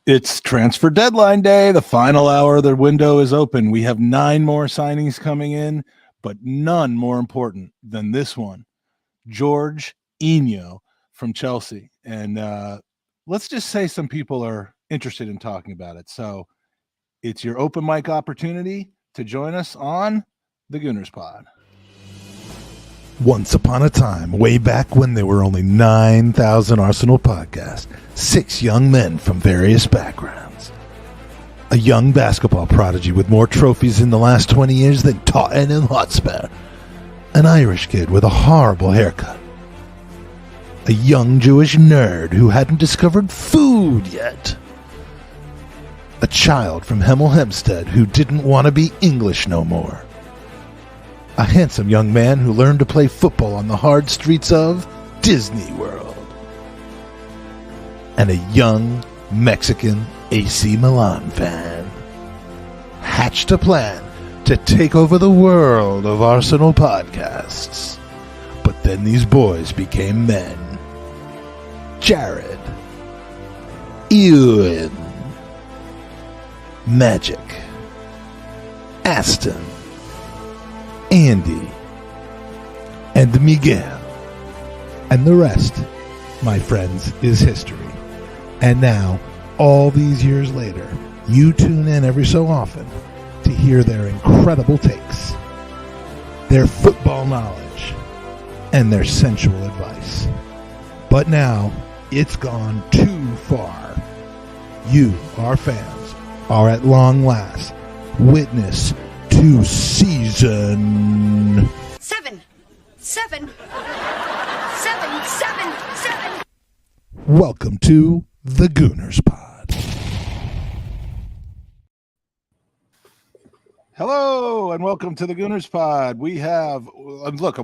It's transfer deadline day. The final hour of the window is open. We have 9 more signings coming in, but none more important than this one. George Eno from Chelsea. And let's just say some people are interested in talking about it. So it's your open mic opportunity to join us on the Gooners Pod. Once upon a time, way back when there were only 9,000 Arsenal podcasts, 6 young men from various backgrounds. A young basketball prodigy with more trophies in the last 20 years than Tottenham Hotspur. An Irish kid with a horrible haircut. A young Jewish nerd who hadn't discovered food yet. A child from Hemel Hempstead who didn't want to be English no more. A handsome young man who learned to play football on the hard streets of Disney World. And a young Mexican AC Milan fan. Hatched a plan to take over the world of Arsenal podcasts. But then these boys became men. Jared. Ewan. Magic. Aston. Andy, and Miguel, and the rest, my friends, is history. And now, all these years later, you tune in every so often to hear their incredible takes, their football knowledge, and their sensual advice. But now, it's gone too far. You, our fans, are at long last witness to season 7. Welcome to the Gooners Pod. Hello and welcome to the Gooners Pod. We have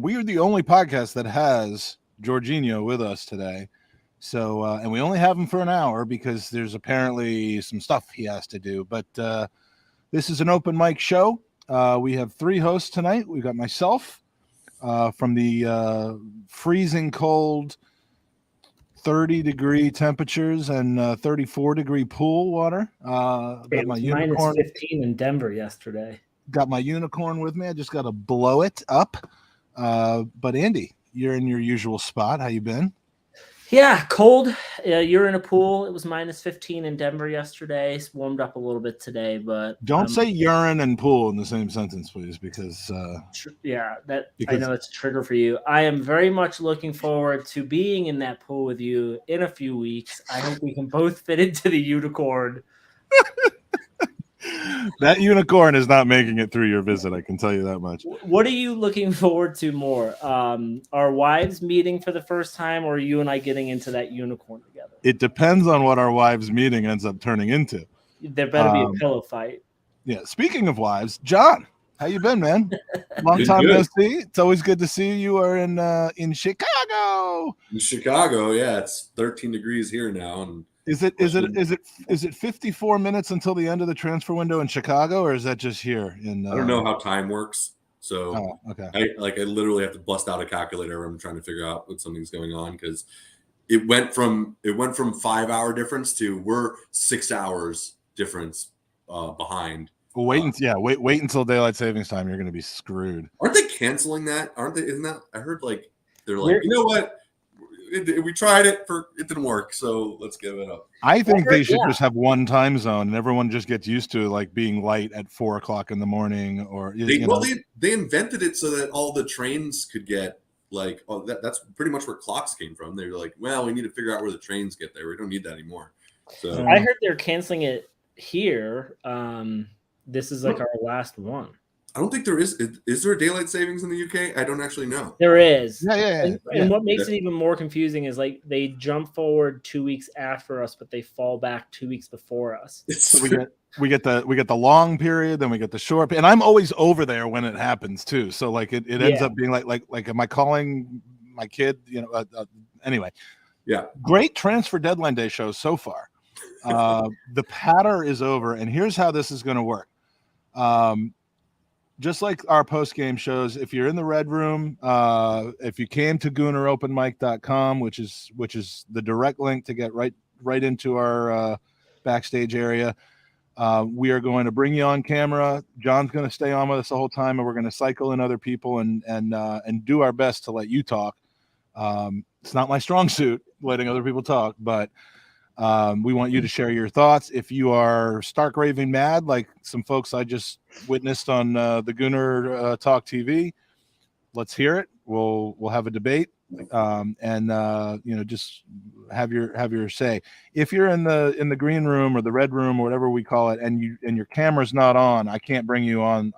we are the only podcast that has Jorginho with us today. So and we only have him for an hour because there's apparently some stuff he has to do. But this is an open mic show. We have 3 hosts tonight. We've got myself from the freezing cold 30-degree temperatures and 34-degree pool water. It was minus 15 in Denver yesterday. Got my unicorn with me. I just got to blow it up. But Andy, you're in your usual spot. How you been? Yeah, cold. You're in a pool. It was minus 15 in Denver yesterday. It's warmed up a little bit today, but don't say urine and pool in the same sentence, please, because I know it's a trigger for you. I am very much looking forward to being in that pool with you in a few weeks. I hope we can both fit into the unicorn. That unicorn is not making it through your visit. I can tell you that much. What are you looking forward to more? Our wives meeting for the first time, or you and I getting into that unicorn together? It depends on what our wives meeting ends up turning into. There better be a pillow fight. Yeah. Speaking of wives, John, how you been, man? Long time no see. It's always good to see you. You are in Chicago. In Chicago, yeah, it's 13 degrees here now, and Is it 54 minutes until the end of the transfer window in Chicago, or is that just here? I don't know how time works, so okay. I literally have to bust out a calculator when I'm trying to figure out what something's going on, because it went from 5-hour difference to we're 6 hours difference behind. Well, wait until daylight savings time. You're going to be screwed. Aren't they canceling that? Aren't they? Isn't that? I heard they're like, you know what? We tried it didn't work, so let's give it up. I think they should just have one time zone, and everyone just gets used to like being light at 4:00 in the morning. Or they invented it so that all the trains could get that's pretty much where clocks came from. They were like, well, we need to figure out where the trains get there. We don't need that anymore. So I heard they're canceling it here. This is our last one. I don't think there is. Is there a daylight savings in the UK? I don't actually know. There is. Yeah. And what makes it even more confusing is they jump forward 2 weeks after us, but they fall back 2 weeks before us. So we get the long period, then we get the short. And I'm always over there when it happens too. So it ends up being like am I calling my kid? Anyway. Yeah. Great transfer deadline day show so far. The patter is over, and here's how this is going to work. Just like our post-game shows, if you're in the Red Room, if you came to GoonerOpenMic.com, which is the direct link to get right into our backstage area. We are going to bring you on camera. John's going to stay on with us the whole time, and we're going to cycle in other people and do our best to let you talk. It's not my strong suit, letting other people talk, but we want you to share your thoughts. If you are stark raving mad, like some folks I just witnessed on the Gooner Talk TV, let's hear it. We'll have a debate, and just have your say. If you're in the green room or the red room or whatever we call it, and your camera's not on, I can't bring you on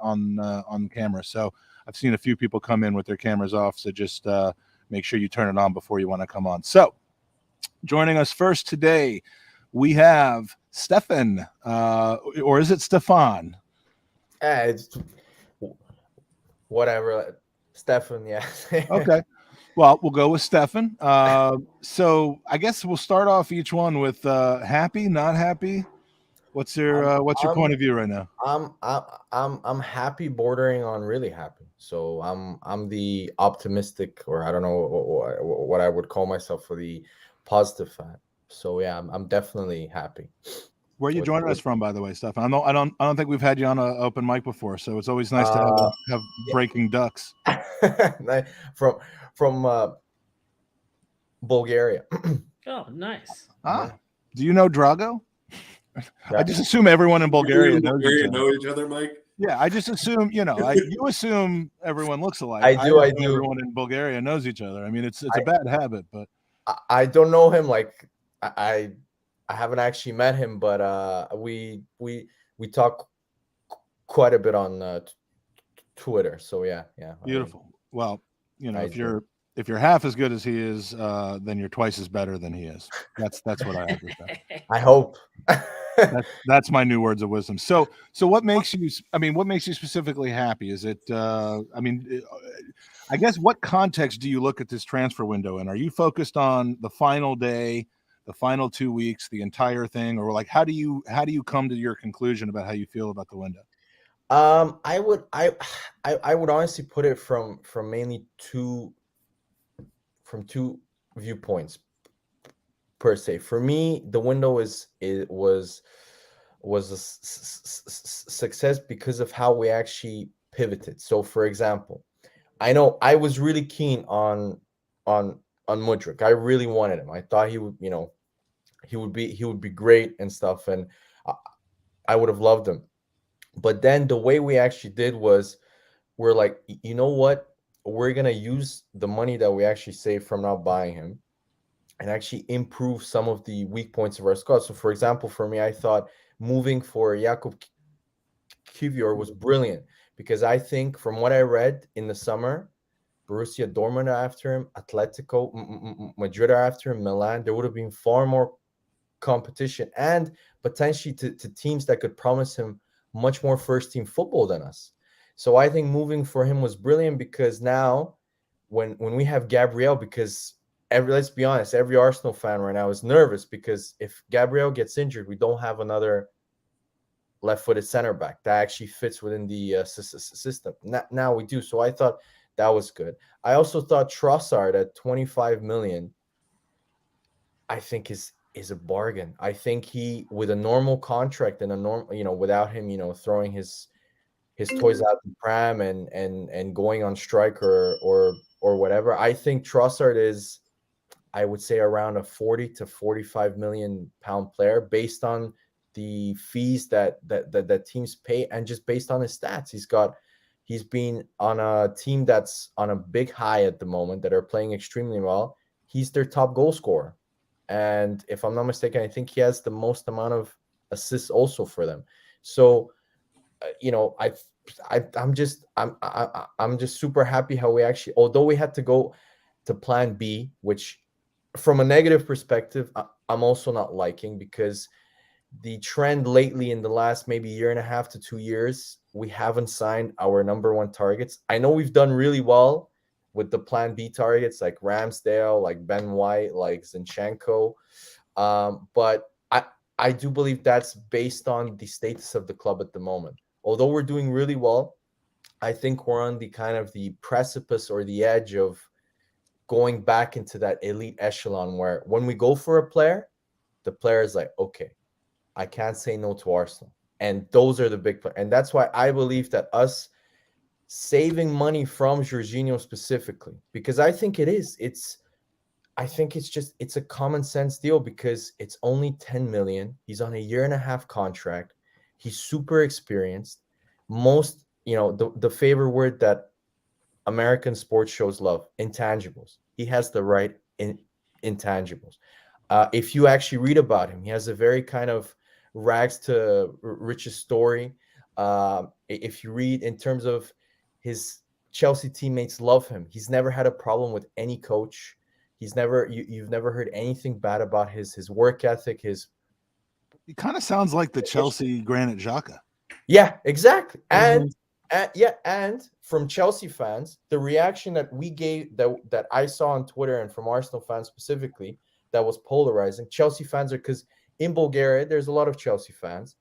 camera. So I've seen a few people come in with their cameras off. So just make sure you turn it on before you want to come on. So joining us first today, we have Stefan, or is it Stefan? It's whatever. Stefan, yeah. Okay. Well, we'll go with Stefan. So I guess we'll start off each one with happy, not happy. What's your point of view right now? I'm happy, bordering on really happy. So I'm the optimistic, or I don't know what I would call myself, for the positive fan. So yeah, I'm definitely happy. Where are you joining us from, by the way, Stefan? I don't think we've had you on an open mic before, so it's always nice to have breaking ducks. from Bulgaria. Oh, nice. Do you know Drago? I just assume everyone in Bulgaria knows each other, Mike. Yeah, I just assume, you assume everyone looks alike. I do. Everyone in Bulgaria knows each other. I mean, it's a bad habit, but I don't know him. Like I haven't actually met him, but we talk quite a bit on Twitter. So yeah. Beautiful. Well, if you're half as good as he is, then you're twice as better than he is. That's what I have to say. I hope. That's my new words of wisdom. So what makes you specifically happy? Is it I guess, what context do you look at this transfer window in? Are you focused on the final day, the final 2 weeks, the entire thing, or like how do you come to your conclusion about how you feel about the window? I would honestly put it from mainly two viewpoints per se. For me, the window was a success because of how we actually pivoted. So for example, I know I was really keen on Mudryk. I really wanted him. I thought he would be great and stuff, and I would have loved him. But then the way we actually did was, we're like, you know what? We're going to use the money that we actually saved from not buying him and actually improve some of the weak points of our squad. So, for example, for me, I thought moving for Jakub Kivior was brilliant, because I think from what I read in the summer, Borussia Dortmund are after him, Atletico Madrid are after him, Milan, there would have been far more competition, and potentially to teams that could promise him much more first-team football than us. So I think moving for him was brilliant, because now when we have Gabriel, because let's be honest, every Arsenal fan right now is nervous, because if Gabriel gets injured, we don't have another left-footed center back that actually fits within the system. Now we do. So I thought that was good. I also thought Trossard at 25 million, I think is a bargain. I think he, with a normal contract and a normal, without him, throwing his toys out the pram and going on strike or whatever, I think Trossard is, I would say, around a 40 to 45 million pound player, based on the fees that teams pay, and just based on his stats. He's been on a team that's on a big high at the moment, that are playing extremely well. He's their top goal scorer, and if I'm not mistaken, I think he has the most amount of assists also for them. So I'm just super happy how we actually, although we had to go to plan B, which from a negative perspective, I'm also not liking, because the trend lately in the last maybe year and a half to 2 years, we haven't signed our number one targets. I know we've done really well with the plan B targets, like Ramsdale, like Ben White, like Zinchenko. But I do believe that's based on the status of the club at the moment. Although we're doing really well, I think we're on the kind of the precipice or the edge of going back into that elite echelon, where when we go for a player, the player is like, okay, I can't say no to Arsenal. And those are the big players. And that's why I believe that us saving money from Jorginho specifically, because I think it's a common sense deal because it's only 10 million. He's on a 1.5 year contract. He's super experienced. Most, the favorite word that American sports shows love, intangibles. He has the right intangibles. If you actually read about him, he has a very kind of rags to riches story. If you read in terms of his Chelsea teammates love him. He's never had a problem with any coach. You've never heard anything bad about his work ethic. He kind of sounds like the Chelsea Granit Xhaka. Yeah, exactly. And from Chelsea fans, the reaction that we gave that I saw on Twitter and from Arsenal fans specifically, that was polarizing. Chelsea fans are, because in Bulgaria there's a lot of Chelsea fans,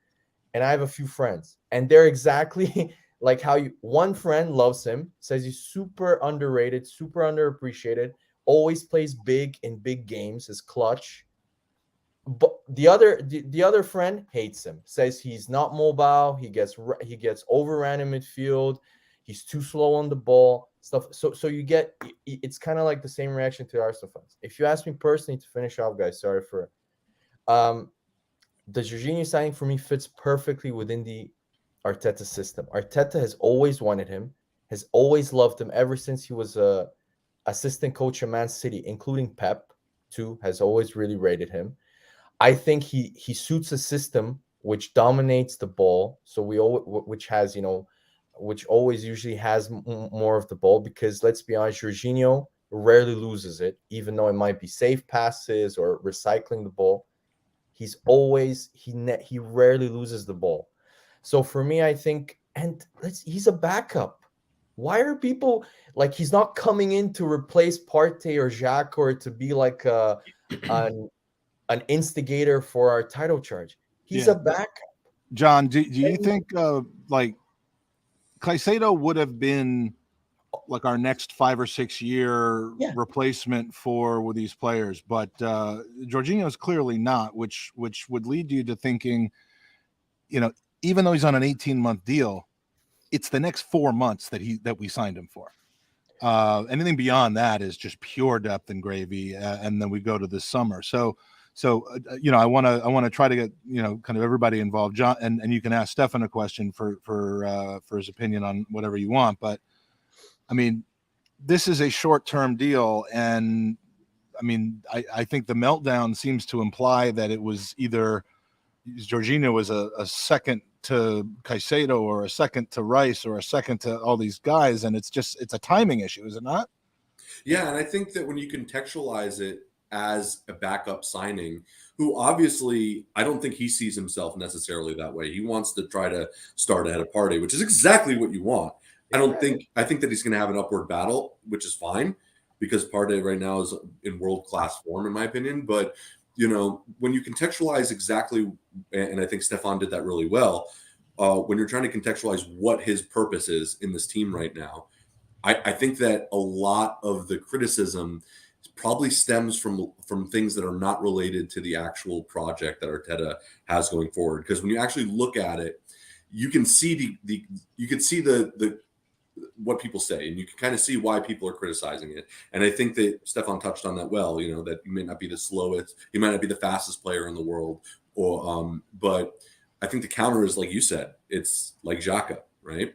and I have a few friends, and they're exactly like how one friend loves him, says he's super underrated, super underappreciated, always plays big in big games, is clutch. But the other friend hates him, says he's not mobile, he gets overran in midfield, he's too slow on the ball, stuff. So you get, it's kind of like the same reaction to Arsenal fans. If you ask me personally, to finish off, guys, sorry for the Jorginho signing for me fits perfectly within the Arteta system. Arteta has always wanted him, has always loved him ever since he was a assistant coach at Man City, including Pep too, has always really rated him. I think he suits a system which dominates the ball, so which always usually has more of the ball, because let's be honest, Jorginho rarely loses it, even though it might be safe passes or recycling the ball. He's always he rarely loses the ball. So for me, I think, and he's a backup. Why are people like, he's not coming in to replace Partey or Jacques or to be like an instigator for our title charge? He's a backup. John, do you think like Caicedo would have been like our next 5 or 6 year replacement with these players, but Jorginho is clearly not, which would lead you to thinking, even though he's on an 18-month deal, it's the next 4 months that we signed him for. Anything beyond that is just pure depth and gravy, and then we go to this summer. So I want to try to get kind of everybody involved. John, and you can ask Stefan a question for his opinion on whatever you want. But I mean, this is a short-term deal, and I mean, I think the meltdown seems to imply that it was either Jorginho was a second to Caicedo or a second to Rice or a second to all these guys, and it's a timing issue, is it not? Yeah, and I think that when you contextualize it as a backup signing, who obviously I don't think he sees himself necessarily that way. He wants to try to start ahead of Partey, which is exactly what you want. I think that he's going to have an upward battle, which is fine, because Partey right now is in world-class form, in my opinion. But when you contextualize exactly, and I think Stefan did that really well, when you're trying to contextualize what his purpose is in this team right now, I think that a lot of the criticism probably stems from things that are not related to the actual project that Arteta has going forward. Because when you actually look at it, you can see the what people say, and you can kind of see why people are criticizing it. And I think that Stefan touched on that well, that you may not be the slowest, you might not be the fastest player in the world, but I think the counter is, like you said, it's like Xhaka, right?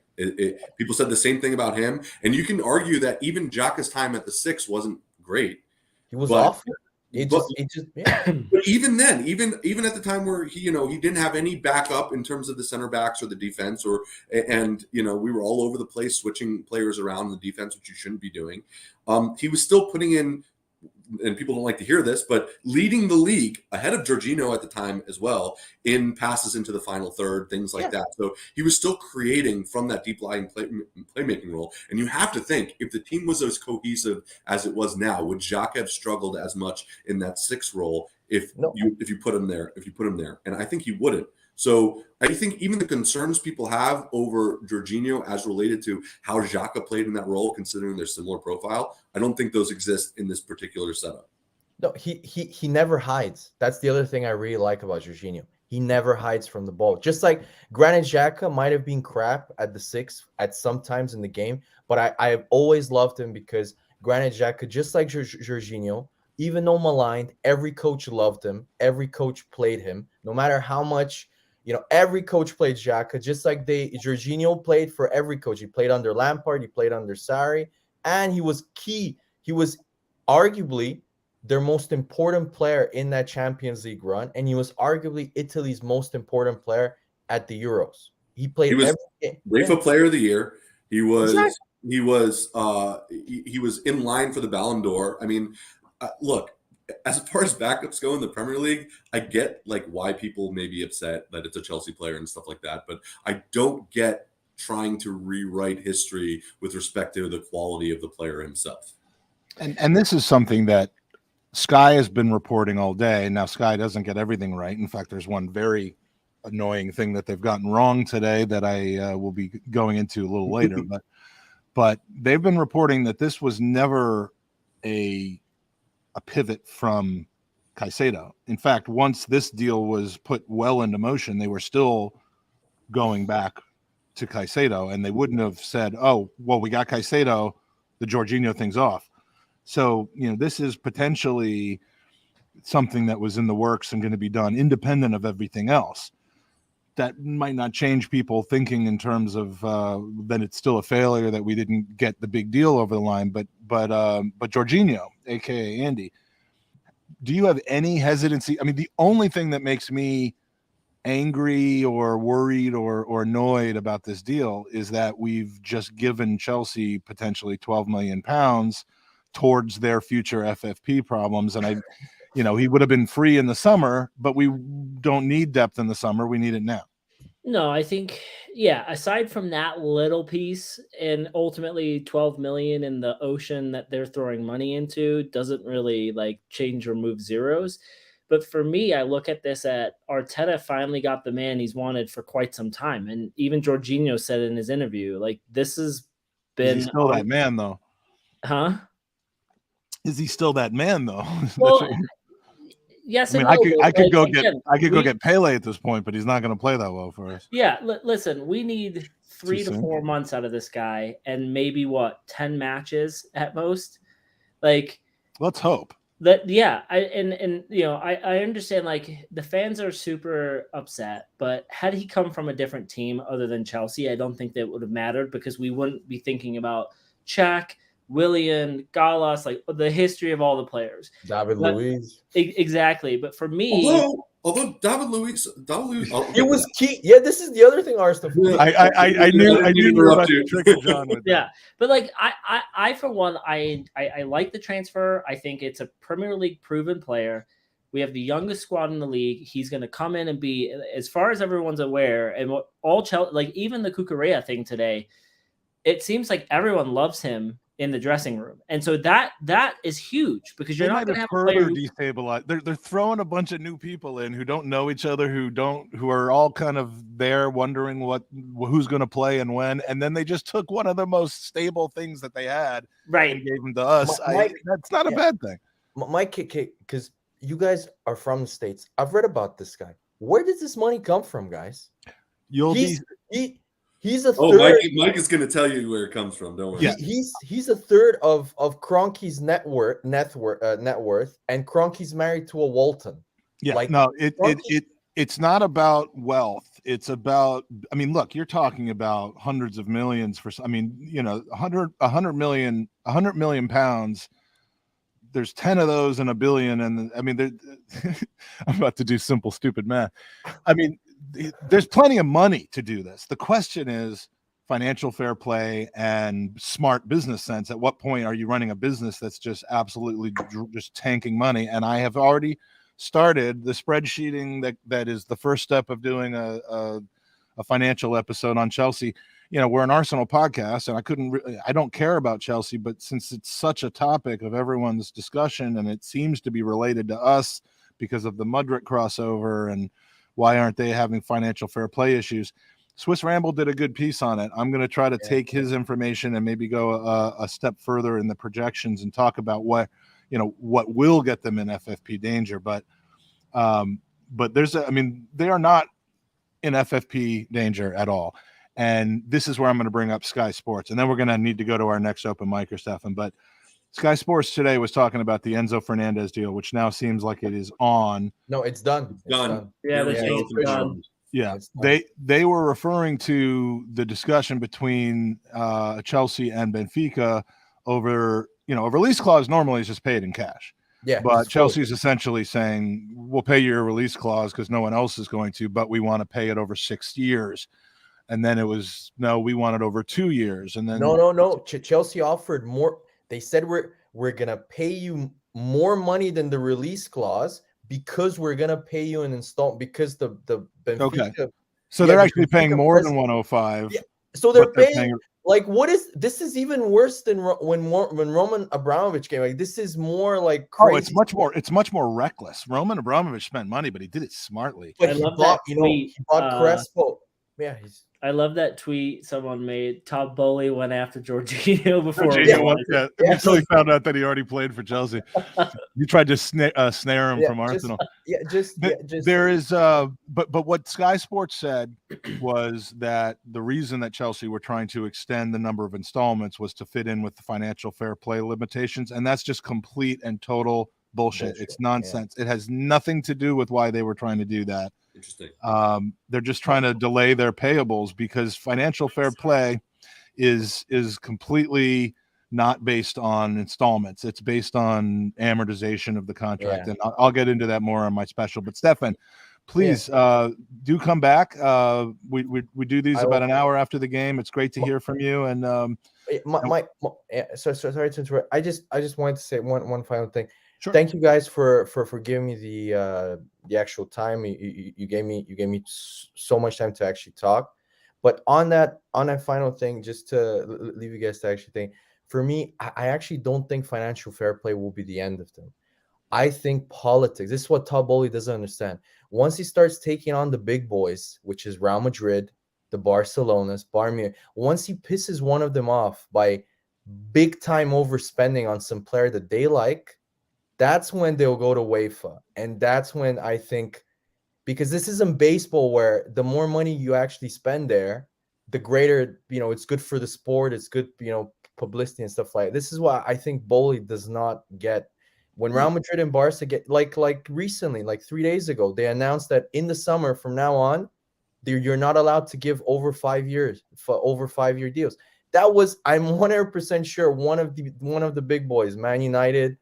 People said the same thing about him, and you can argue that even Xhaka's time at the 6 wasn't great. He was awful. But even then, even at the time where he didn't have any backup in terms of the center backs or the defense, and we were all over the place switching players around in the defense, which you shouldn't be doing. He was still putting in, and people don't like to hear this, but leading the league ahead of Jorginho at the time as well in passes into the final third, things like that. So he was still creating from that deep lying playmaking role. And you have to think, if the team was as cohesive as it was now, would Xhaka have struggled as much in that 6 role if you put him there? And I think he wouldn't. So I think even the concerns people have over Jorginho as related to how Xhaka played in that role, considering their similar profile, I don't think those exist in this particular setup. No, he never hides. That's the other thing I really like about Jorginho. He never hides from the ball. Just like Granit Xhaka might have been crap at the 6 at some times in the game, but I've always loved him because Granit Xhaka, just like Jorginho, even though maligned, every coach loved him. Every coach played him, no matter how much. Every coach played Xhaka, just like Jorginho played for every coach. He played under Lampard, he played under Sarri, and he was key. He was arguably their most important player in that Champions League run, and he was arguably Italy's most important player at the Euros. He played every game. UEFA Player of the Year. He was Exactly. he was in line for the Ballon d'Or. I mean, look, as far as backups go in the Premier League, I get like why people may be upset that it's a Chelsea player and stuff like that, but I don't get trying to rewrite history with respect to the quality of the player himself. And this is something that Sky has been reporting all day. Now, Sky doesn't get everything right. In fact, there's one very annoying thing that they've gotten wrong today that I will be going into a little later. But they've been reporting that this was never a pivot from Caicedo. In fact, once this deal was put well into motion, they were still going back to Caicedo, and they wouldn't have said, oh, well, we got Caicedo, the Jorginho thing's off. So, this is potentially something that was in the works and going to be done independent of everything else. That might not change people thinking in terms of that it's still a failure that we didn't get the big deal over the line. But Jorginho, aka Andy, do you have any hesitancy? I mean, the only thing that makes me angry or worried or annoyed about this deal is that we've just given Chelsea potentially £12 million towards their future FFP problems. And he would have been free in the summer, but we don't need depth in the summer. We need it now. No, I think, yeah, aside from that little piece, and ultimately 12 million in the ocean that they're throwing money into doesn't really like change or move zeros. But for me, I look at this at Arteta finally got the man he's wanted for quite some time. And even Jorginho said in his interview, like, this has been... Is he still that man, though? Huh? Is he still that man, though? Well, yes, I mean, I could go get Pele at this point, but he's not going to play that well for us. Yeah, listen, we need 3 to 4 months out of this guy, and maybe 10 matches at most. Like, let's hope that. Yeah, I understand. Like, the fans are super upset, but had he come from a different team other than Chelsea, I don't think that would have mattered because we wouldn't be thinking about Czech, Willian, Gallas, like the history of all the players. David Luiz. Exactly. But for me, although David Luiz, it was key. Yeah, this is the other thing, Arsenal. I knew you were about to trick John with that. Yeah, but like I for one, I like the transfer. I think it's a Premier League proven player. We have the youngest squad in the league. He's going to come in and be, as far as everyone's aware, and all Chelsea, like even the Cucurella thing today, it seems like everyone loves him in the dressing room. And so that is huge because you're not going to have further destabilize. They're throwing a bunch of new people in who don't know each other, who are all kind of there wondering who's going to play and when. And then they just took one of the most stable things that they had, right, and gave them to us. That's not a bad thing. Mike, because you guys are from the States. I've read about this guy. Where does this money come from, guys? He's a third. Mike is going to tell you where it comes from. Don't worry. Yeah. He's a third of Kroenke's net worth, and Kroenke's married to a Walton. Yeah, it's not about wealth. It's about, I mean, look, you're talking about hundreds of millions for. I mean, 100 million pounds. There's 10 of those in a billion, and I mean, I'm about to do simple, stupid math. I mean, there's plenty of money to do this. The question is financial fair play and smart business sense. At what point are you running a business that's just absolutely just tanking money? And I have already started the spreadsheeting that is the first step of doing a financial episode on Chelsea. We're an Arsenal podcast, and I don't care about Chelsea, but since it's such a topic of everyone's discussion and it seems to be related to us because of the Mudryk crossover and why aren't they having financial fair play issues? Swiss Ramble did a good piece on it. I'm going to try to take his information and maybe go a step further in the projections and talk about what, what will get them in FFP danger. But they are not in FFP danger at all. And this is where I'm going to bring up Sky Sports. And then we're going to need to go to our next open mic or Stefan. But Sky Sports today was talking about the Enzo Fernandez deal, which now seems like it is on. No, it's done. It's done. Yeah, There we go. it's done. Yeah, It's done. they were referring to the discussion between Chelsea and Benfica over, a release clause normally is just paid in cash. Yeah, But it's Chelsea is essentially saying, we'll pay your release clause because no one else is going to, but we want to pay it over 6 years. And then it was, no, we want it over 2 years. And then no. Chelsea offered more. They said we're gonna pay you more money than the release clause because we're gonna pay you an installment because the Benfica. Okay. So they're the actually paying Benfica more than president- 105. Yeah. So they're but they're paying like what is this is even worse than when Roman Abramovich came. Like this is more like crazy. It's much more reckless. Roman Abramovich spent money, but he did it smartly. But I he love bought, that tweet, he bought Crespo. Yeah, I love that tweet someone made. Todd Bowley went after Jorginho before. Until he found out that he already played for Chelsea. You tried to snare him from Arsenal. There is, but what Sky Sports said was that the reason that Chelsea were trying to extend the number of installments was to fit in with the financial fair play limitations, and that's just complete and total bullshit. It's nonsense. It has nothing to do with why they were trying to do that. Interesting. They're just trying to delay their payables because financial fair play is completely not based on installments. It's based on amortization of the contract. Yeah. And I'll get into that more on my special. But Stefan, please do come back. We do these about an hour after the game. It's great to hear from you. And sorry to interrupt. I just wanted to say one final thing. Sure. Thank you guys for giving me the actual time. You gave me so much time to actually talk. But on that final thing, just to leave you guys to actually think. For me, I actually don't think financial fair play will be the end of them. I think politics. This is what Todd Bowley doesn't understand. Once he starts taking on the big boys, which is Real Madrid, the Barcelonas, Bayern Munich, once he pisses one of them off by big time overspending on some player that they like, that's when they'll go to UEFA. And that's when I think, because this isn't baseball where the more money you actually spend there, the greater, it's good for the sport. It's good, publicity and stuff like that. This is why I think Bowley does not get. When Real Madrid and Barca get like recently, like 3 days ago, they announced that in the summer from now on, you're not allowed to give over 5 years for over 5-year deals. That was, I'm 100% sure one of the big boys, Man United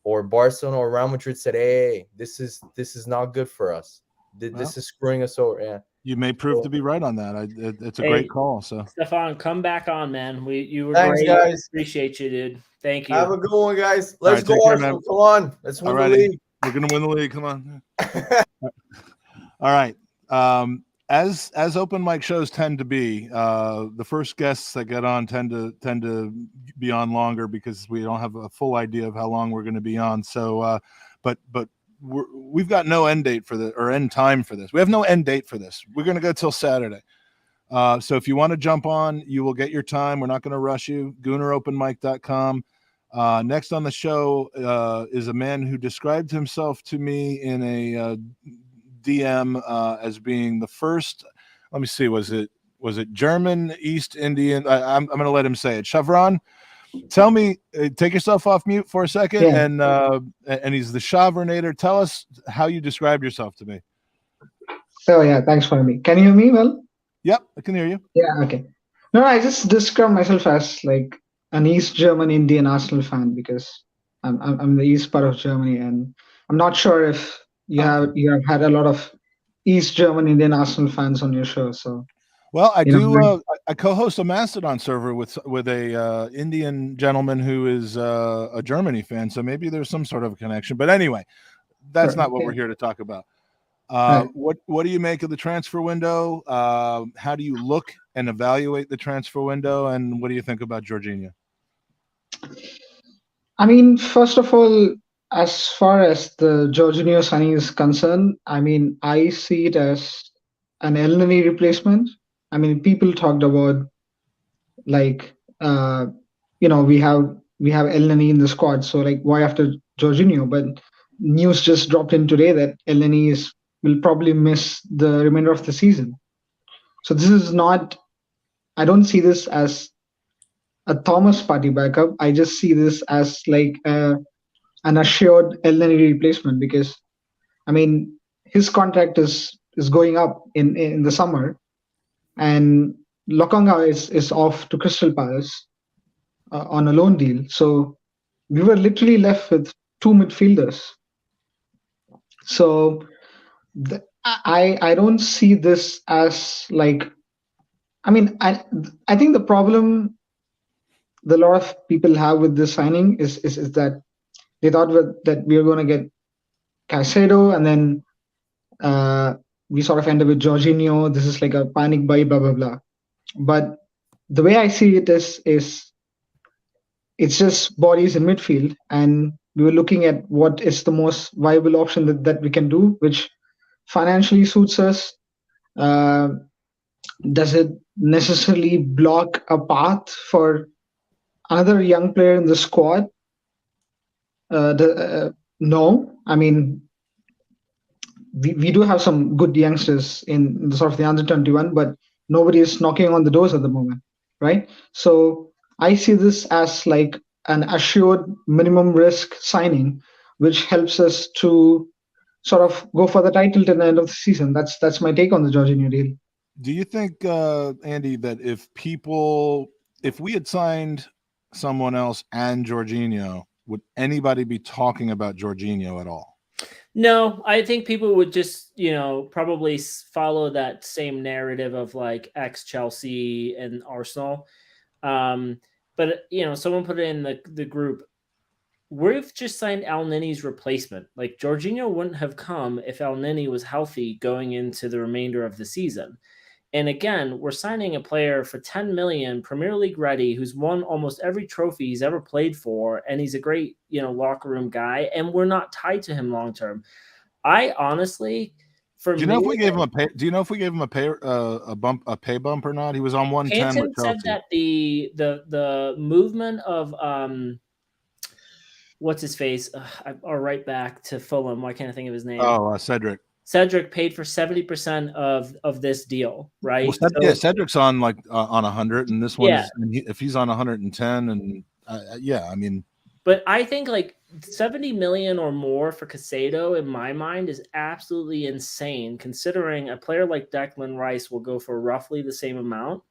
or Barcelona or Real Madrid said, hey, this is not good for us. This is screwing us over. Yeah. You may prove to be right on that. It's a great call. So Stefan, come back on, man. You were Thanks, great. guys. Appreciate you, dude. Thank you. Have a good one, guys. Let's All right, go, take care, Arsenal. Come on. Let's win the league. We're gonna win the league. Come on. All right. As open mic shows tend to be, the first guests that get on tend to be on longer because we don't have a full idea of how long we're going to be on. So, but we've got no end date for this or end time for this. We have no end date for this. We're going to go till Saturday. So if you want to jump on, you will get your time. We're not going to rush you. GoonerOpenMic.com. Next on the show is a man who described himself to me in a DM as being the first. Let me see. Was it German East Indian? I'm going to let him say it. Chevron. Tell me, take yourself off mute for a second, and he's the Chevronator. Tell us how you described yourself to me. So yeah, thanks for me. Can you hear me well? Yep, I can hear you. Yeah, okay. No, I just describe myself as like an East German Indian Arsenal fan because I'm in the east part of Germany, and I'm not sure if you have had a lot of East German Indian Arsenal fans on your show. So well, I do. I co-host a Mastodon server with a Indian gentleman who is a Germany fan, so maybe there's some sort of a connection. But anyway, that's not what we're here to talk about. What do you make of the transfer window? How do you look and evaluate the transfer window? And what do you think about Jorginho? I mean, first of all, as far as the Jorginho signing is concerned, I mean, I see it as an Elneny replacement. I mean, people talked about like we have Elneny in the squad, so like why after Jorginho, but news just dropped in today that Elneny will probably miss the remainder of the season. So this is not. I don't see this as a Thomas Partey backup. I just see this as like an assured Elneny replacement because I mean his contract is going up in the summer, and Lokonga is off to Crystal Palace on a loan deal. So we were literally left with two midfielders. So I don't see this as like. I mean, I think the problem that a lot of people have with this signing is that they thought that we were going to get Caicedo, and then we sort of ended with Jorginho. This is like a panic buy, blah blah blah. But the way I see it is it's just bodies in midfield, and we were looking at what is the most viable option that we can do, which financially suits us. Uh, does it necessarily block a path for another young player in the squad? No. I mean, we do have some good youngsters in the sort of the under 21, but nobody is knocking on the doors at the moment, right? So I see this as like an assured minimum risk signing, which helps us to sort of go for the title till the end of the season. That's my take on the Jorginho deal. Do you think, Andy, that if we had signed someone else and Jorginho, would anybody be talking about Jorginho at all? No, I think people would just, probably follow that same narrative of like ex-Chelsea and Arsenal. But, someone put it in the group. We've just signed Elneny's replacement. Like Jorginho wouldn't have come if Elneny was healthy going into the remainder of the season. And again, we're signing a player for 10 million, Premier League ready, who's won almost every trophy he's ever played for, and he's a great, locker room guy, and we're not tied to him long term. I honestly, do you know if we gave him a pay bump or not? He was on 110. Panton said that the movement of what's his face, or right back to Fulham. Why can't I think of his name? Oh, Cedric. Cedric paid for 70% of this deal, right? Well, Cedric's on like on 100, and this one, if he's on 110, and I mean. But I think like 70 million or more for Caicedo, in my mind, is absolutely insane, considering a player like Declan Rice will go for roughly the same amount,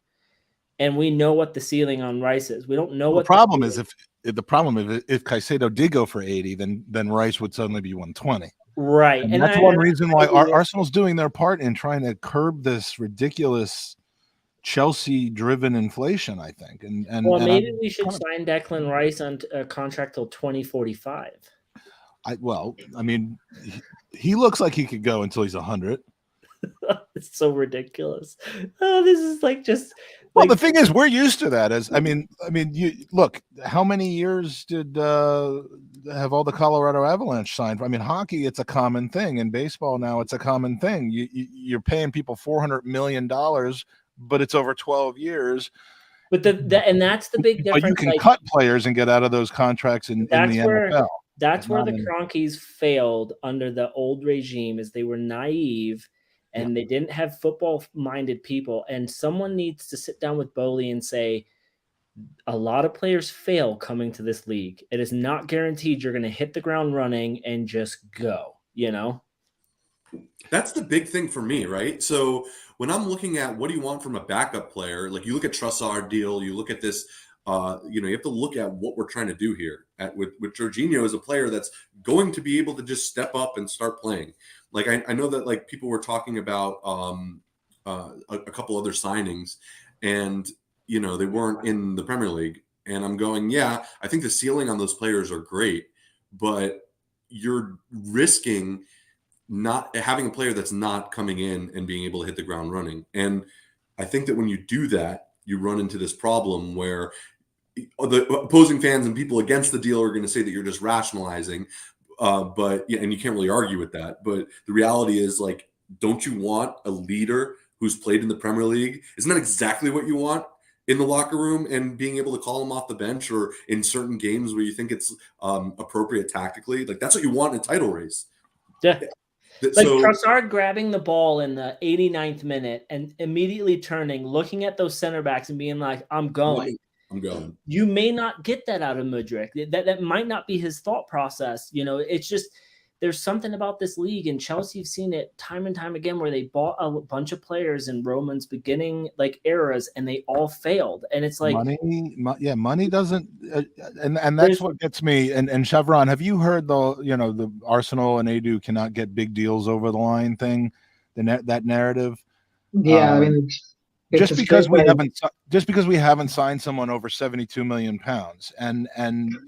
and we know what the ceiling on Rice is. We don't know what the problem is. If Caicedo did go for 80, then Rice would suddenly be 120. Right. And that's one reason why Arsenal's doing their part in trying to curb this ridiculous Chelsea-driven inflation, I think. Maybe we should sign Declan Rice on a contract till 2045. I mean, he looks like he could go until he's 100. It's so ridiculous. Oh, this is like just. Well, the thing is, we're used to that. You look. How many years did have all the Colorado Avalanche signed? I mean, hockey, it's a common thing. In baseball now, it's a common thing. You're paying people $400 million, but it's over 12 years. But and that's the big difference. But you can cut players and get out of those contracts in the NFL. That's where the Kroenkes failed under the old regime, is they were naive. And they didn't have football-minded people. And someone needs to sit down with Bowley and say, a lot of players fail coming to this league. It is not guaranteed you're going to hit the ground running and just go, That's the big thing for me, right? So when I'm looking at what do you want from a backup player, like you look at Trossard deal, you look at this, you have to look at what we're trying to do here. With Jorginho as a player that's going to be able to just step up and start playing. Like I know that like people were talking about a couple other signings, and they weren't in the Premier League. And I'm going, I think the ceiling on those players are great, but you're risking not having a player that's not coming in and being able to hit the ground running. And I think that when you do that, you run into this problem where the opposing fans and people against the deal are going to say that you're just rationalizing. And you can't really argue with that. But the reality is, like, don't you want a leader who's played in the Premier League? Isn't that exactly what you want in the locker room and being able to call him off the bench, or in certain games where you think it's appropriate tactically. Like, that's what you want in a title race. Yeah. Like So Trossard grabbing the ball in the 89th minute and immediately turning, looking at those center backs and being like, I'm going. I'm going. You may not get that out of Mudryk. That might not be his thought process. It's just there's something about this league, and Chelsea have seen it time and time again where they bought a bunch of players in Roman's beginning eras and they all failed. And it's like money doesn't, and that's what gets me. And Chevron, have you heard the Arsenal and Edu cannot get big deals over the line thing, that narrative? Yeah, I mean, just because we haven't signed someone over 72 million pounds, and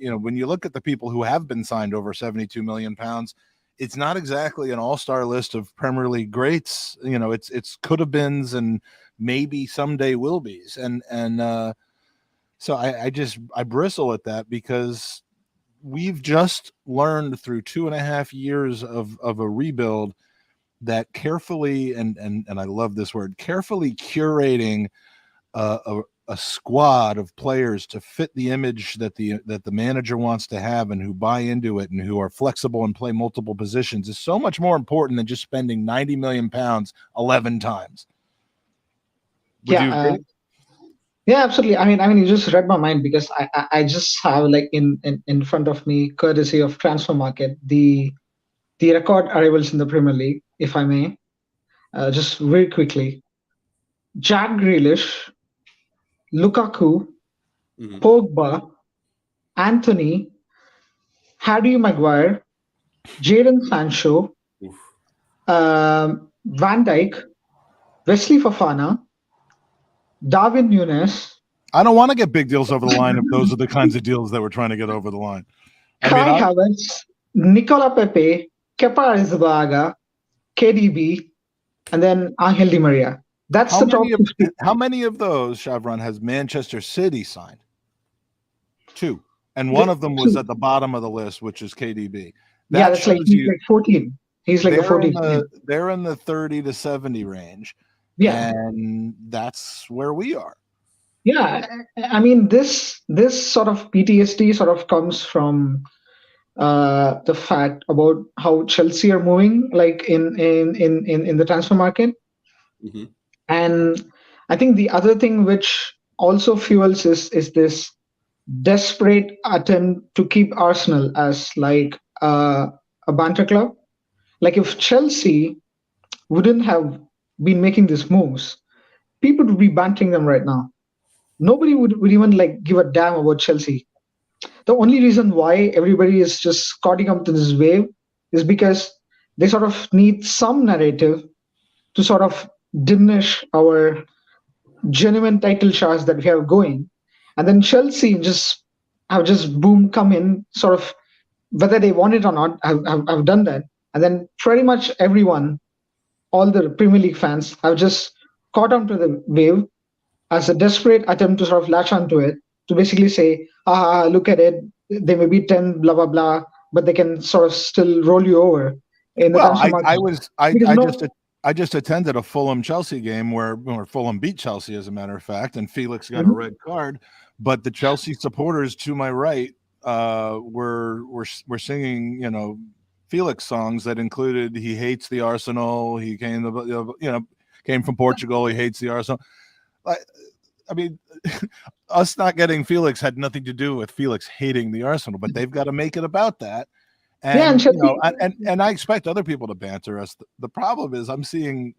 when you look at the people who have been signed over 72 million pounds, it's not exactly an all-star list of Premier League greats. It's could have beens and maybe someday will be's, and so I bristle at that, because we've just learned through 2.5 years of a rebuild that carefully, and I love this word, carefully curating a squad of players to fit the image that the manager wants to have, and who buy into it and who are flexible and play multiple positions, is so much more important than just spending 90 million pounds 11 times. Would you agree? Yeah, absolutely. I mean, you just read my mind, because I just have in front of me, courtesy of Transfer Market, the record arrivals in the Premier League, if I may, just very quickly. Jack Grealish, Lukaku, Pogba, Anthony, Harry Maguire, Jadon Sancho, Van Dijk, Wesley Fofana, Darwin Núñez. I don't want to get big deals over the line if those are the kinds of deals that we're trying to get over the line. Kai Havertz, Nicola Pepe, Kepa Arrizabalaga, KDB, and then Angel Di Maria. That's the top 50. How many of those, Chevron, has Manchester City signed? 2. And one of them was at the bottom of the list, which is KDB. That's he's like 14. He's like 14. They're in the 30 to 70 range. Yeah. And that's where we are. Yeah. I mean, this sort of PTSD sort of comes from the fact about how Chelsea are moving, like in the transfer market. Mm-hmm. And I think the other thing which also fuels is this desperate attempt to keep Arsenal as like a banter club. Like, if Chelsea wouldn't have been making these moves, people would be bantering them right now. Nobody would even give a damn about Chelsea. The only reason why everybody is just caught up to this wave is because they sort of need some narrative to sort of diminish our genuine title shots that we have going. And then Chelsea have boom come in, sort of, whether they want it or not, have done that. And then pretty much everyone, all the Premier League fans, have just caught onto the wave as a desperate attempt to sort of latch onto it, to basically say, look at it, they may be 10, blah, blah, blah, but they can sort of still roll you over in the transfer market. I just attended a Fulham Chelsea game where Fulham beat Chelsea, as a matter of fact, and Felix got a red card. But the Chelsea supporters to my right were singing, Felix songs that included "He hates the Arsenal." He came from Portugal. He hates the Arsenal. I mean, us not getting Felix had nothing to do with Felix hating the Arsenal, but they've got to make it about that. And, and I expect other people to banter us. The problem is I'm seeing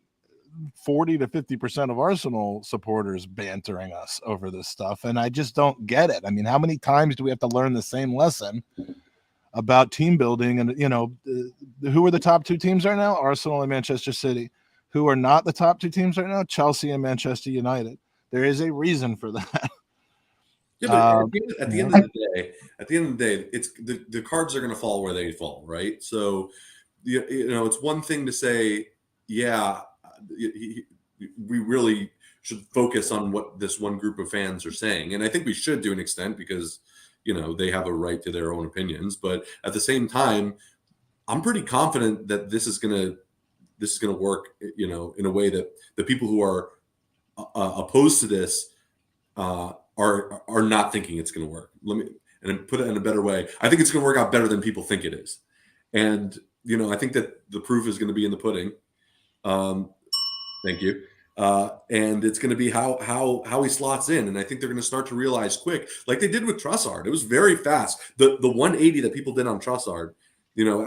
40 to 50% of Arsenal supporters bantering us over this stuff, and I just don't get it. I mean, how many times do we have to learn the same lesson about team building? And, who are the top 2 teams right now? Arsenal and Manchester City. Who are not the top 2 teams right now? Chelsea and Manchester United. There is a reason for that. Yeah, but at the end of the day, it's the cards are going to fall where they fall, right? So, it's one thing to say, we really should focus on what this one group of fans are saying, and I think we should to an extent, because they have a right to their own opinions. But at the same time, I'm pretty confident that this is going to work, in a way that the people who are opposed to this are not thinking it's going to work. Let me and put it in a better way. I think it's going to work out better than people think it is, and I think that the proof is going to be in the pudding. Thank you. And it's going to be how he slots in, and I think they're going to start to realize quick, like they did with Trossard. It was very fast. The 180 that people did on Trossard,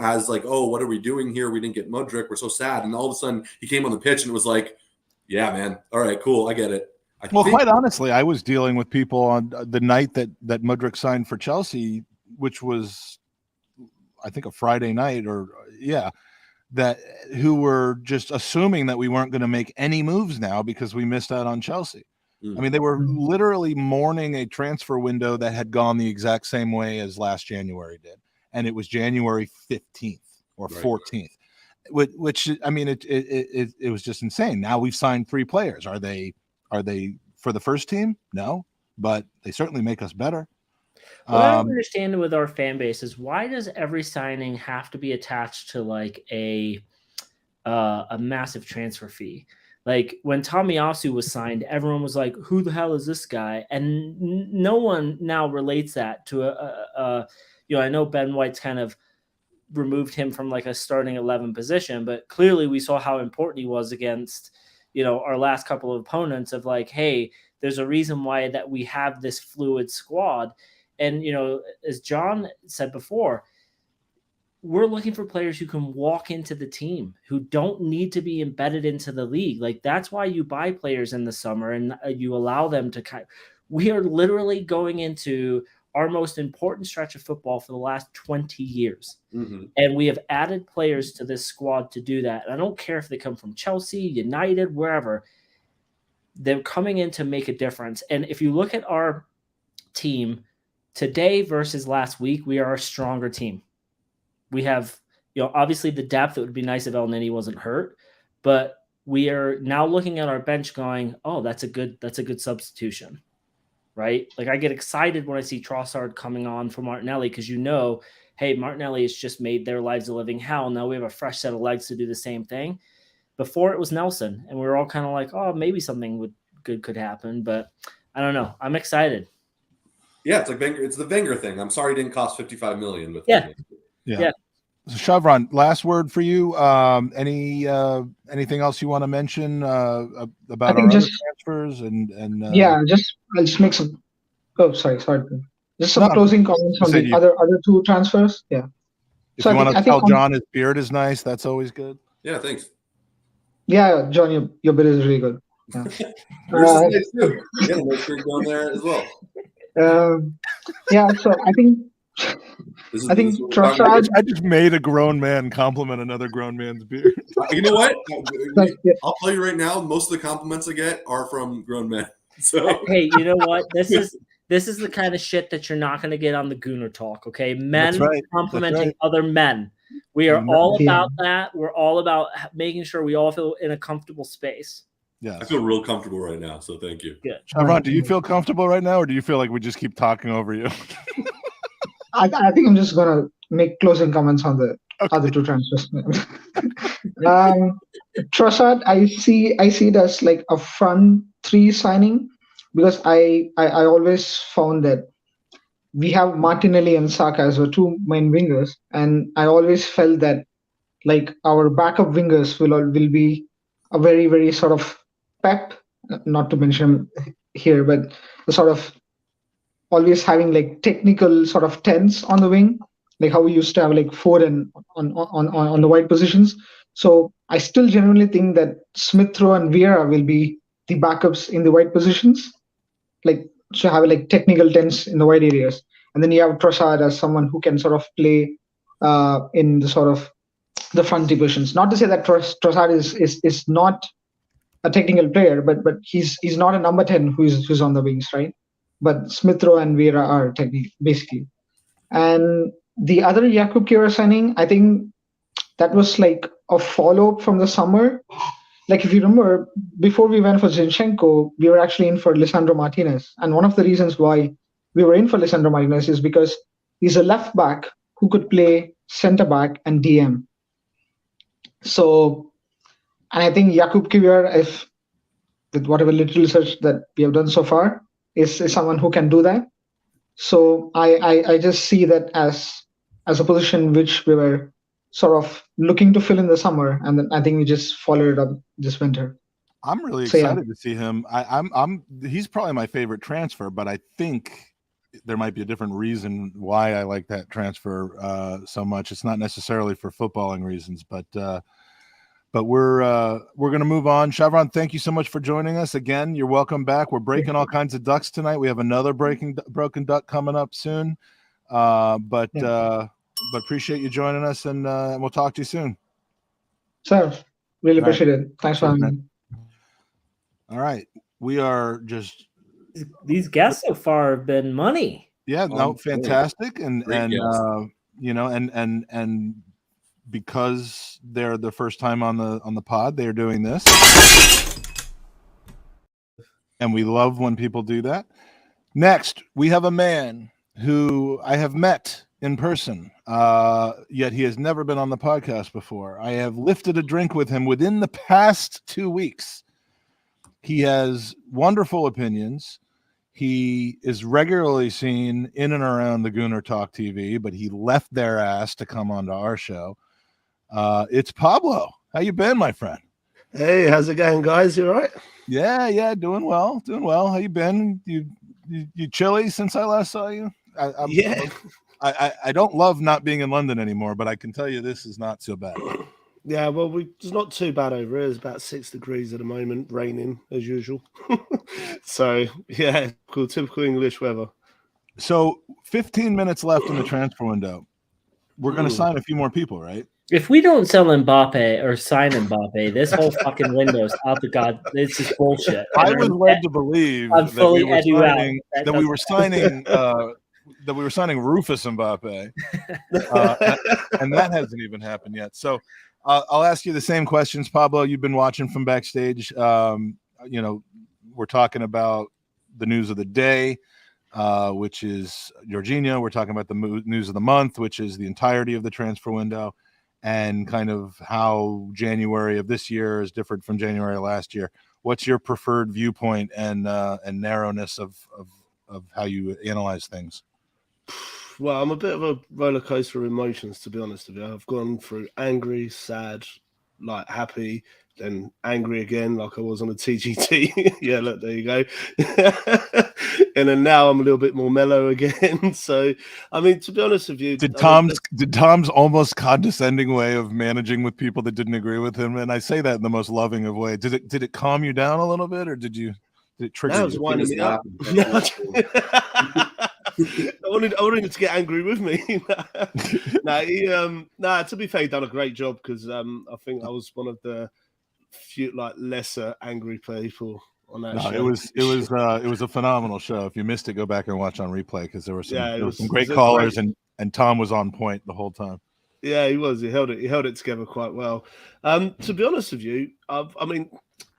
as like, oh, what are we doing here? We didn't get Modric. We're so sad. And all of a sudden, he came on the pitch, and it was like, yeah, man. All right, cool. I get it. Quite honestly, I was dealing with people on the night that Modric signed for Chelsea, which was, I think, a Friday night, who were just assuming that we weren't going to make any moves now because we missed out on Chelsea. I mean, they were literally mourning a transfer window that had gone the exact same way as last January did, and it was January 15th or 14th, which I mean, it was just insane. Now we've signed 3 players. Are they for the first team? No, but they certainly make us better. What I don't understand with our fan base is, why does every signing have to be attached to like a massive transfer fee? Like when Tomiyasu was signed, everyone was like, who the hell is this guy? And no one now relates that to I know Ben White's kind of removed him from like a starting 11 position, but clearly we saw how important he was against our last couple of opponents, of like, hey, there's a reason why that we have this fluid squad. And, as John said before, we're looking for players who can walk into the team, who don't need to be embedded into the league. Like, that's why you buy players in the summer and you allow them to we are literally going into our most important stretch of football for the last 20 years. Mm-hmm. And we have added players to this squad to do that. And I don't care if they come from Chelsea, United, wherever. They're coming in to make a difference. And if you look at our team today versus last week, we are a stronger team. We have, obviously the depth. It would be nice if El Nini wasn't hurt, but we are now looking at our bench going, oh, that's a good substitution, right? Like, I get excited when I see Trossard coming on for Martinelli, because hey, Martinelli has just made their lives a living hell. Now we have a fresh set of legs to do the same thing. Before it was Nelson, and we were all kind of like, oh, maybe something good could happen, but I don't know. I'm excited. Yeah, it's like Wenger. It's the Wenger thing. I'm sorry it didn't cost $55 million. But yeah. So Chevron, last word for you. Anything else you want to mention about our other transfers and I'll just make some. Oh, sorry. Just some closing comments on the other 2 transfers. Yeah. If you want to tell John his beard is nice, that's always good. Yeah, thanks. Yeah, John, your beard is really good. Yeah. Yours is nice too. Yeah, make sure you're going there as well. So I think Trossard. I just made a grown man compliment another grown man's beard. You know what? I'll tell you right now, most of the compliments I get are from grown men. So hey, you know what? This is the kind of shit that you're not going to get on the Gooner Talk. Okay, men complimenting other men. We are all about that. We're all about making sure we all feel in a comfortable space. Yeah, I feel real comfortable right now, so thank you. Good. Chevron, do you feel comfortable right now, or do you feel like we just keep talking over you? I think I'm just gonna make closing comments on the other 2 transfers. Trossard, I see it as like a front 3 signing, because I always found that we have Martinelli and Saka as our 2 main wingers, and I always felt that like our backup wingers will be a very, very sort of Pep, not to mention here, but the sort of always having like technical sort of 10s on the wing, like how we used to have like 4 and on the wide positions. So I still genuinely think that Smith Rowe and Vieira will be the backups in the wide positions, like to have like technical 10s in the wide areas. And then you have Trossard as someone who can sort of play in the sort of the front positions. Not to say that Trossard is not a technical player, but he's not a number 10 who's on the wings, right? But Smith Rowe and Vieira are technically, basically. And the other Jakub Kiwior signing, I think that was like a follow-up from the summer. Like, if you remember, before we went for Zinchenko, we were actually in for Lisandro Martinez. And one of the reasons why we were in for Lisandro Martinez is because he's a left back who could play center back and DM. So, and I think Jakub Kiwior, with whatever little research that we have done so far, is someone who can do that. So I just see that as a position which we were sort of looking to fill in the summer, and then I think we just followed it up this winter. I'm really So, yeah. excited to see him. He's probably my favorite transfer, but I think there might be a different reason why I like that transfer so much. It's not necessarily for footballing reasons, but we're going to move on. Shavron, thank you so much for joining us again. You're welcome back. We're breaking all kinds of ducks tonight. We have another broken duck coming up soon. But appreciate you joining us, and we'll talk to you soon. Sir, really appreciate it. Thanks for having me. All right, we are just these guests so far have been money. Yeah, no, fantastic, and you know, and because they're the first time on the pod, they're doing this, and we love when people do that. Next, we have a man who I have met in person, yet he has never been on the podcast before. I have lifted a drink with him within the past 2 weeks. He has wonderful opinions. He is regularly seen in and around the Gooner Talk TV, but he left their ass to come onto our show. It's Pablo. How you been, my friend? Hey, how's it going, guys? You all right? Yeah, doing well. How you been? You chilly since I last saw you? I don't love not being in London anymore, but I can tell you this is not so bad. Yeah, well, it's not too bad over here. It's about 6 degrees at the moment, raining as usual. So, yeah, cool, typical English weather. So, 15 minutes left in the transfer window. We're going to sign a few more people, right? If we don't sell Mbappe or sign Mbappe, this whole fucking window's out the god. This is bullshit. I was led to believe that we were signing Rufus Mbappe, and that hasn't even happened yet. So I'll ask you the same questions, Pablo. You've been watching from backstage. We're talking about the news of the day, which is Jorginho. We're talking about the news of the month, which is the entirety of the transfer window, and kind of how January of this year is different from January of last year. What's your preferred viewpoint and narrowness of how you analyze things? Well, I'm a bit of a roller coaster of emotions, to be honest with you. I've gone through angry, sad, like happy, then angry again, like I was on a TGT. Yeah, look, there you go. And then now I'm a little bit more mellow again. So, I mean, to be honest with you, did Tom's almost condescending way of managing with people that didn't agree with him, and I say that in the most loving of ways, did it calm you down a little bit, or did it trigger you? Winding me up. I wanted him to get angry with me. To be fair, he done a great job, because I think I was one of the few lesser angry people on that show. It was a phenomenal show. If you missed it, go back and watch on replay, because there were some great callers, and Tom was on point the whole time. Yeah, he was. He held it together quite well. To be honest with you, I mean,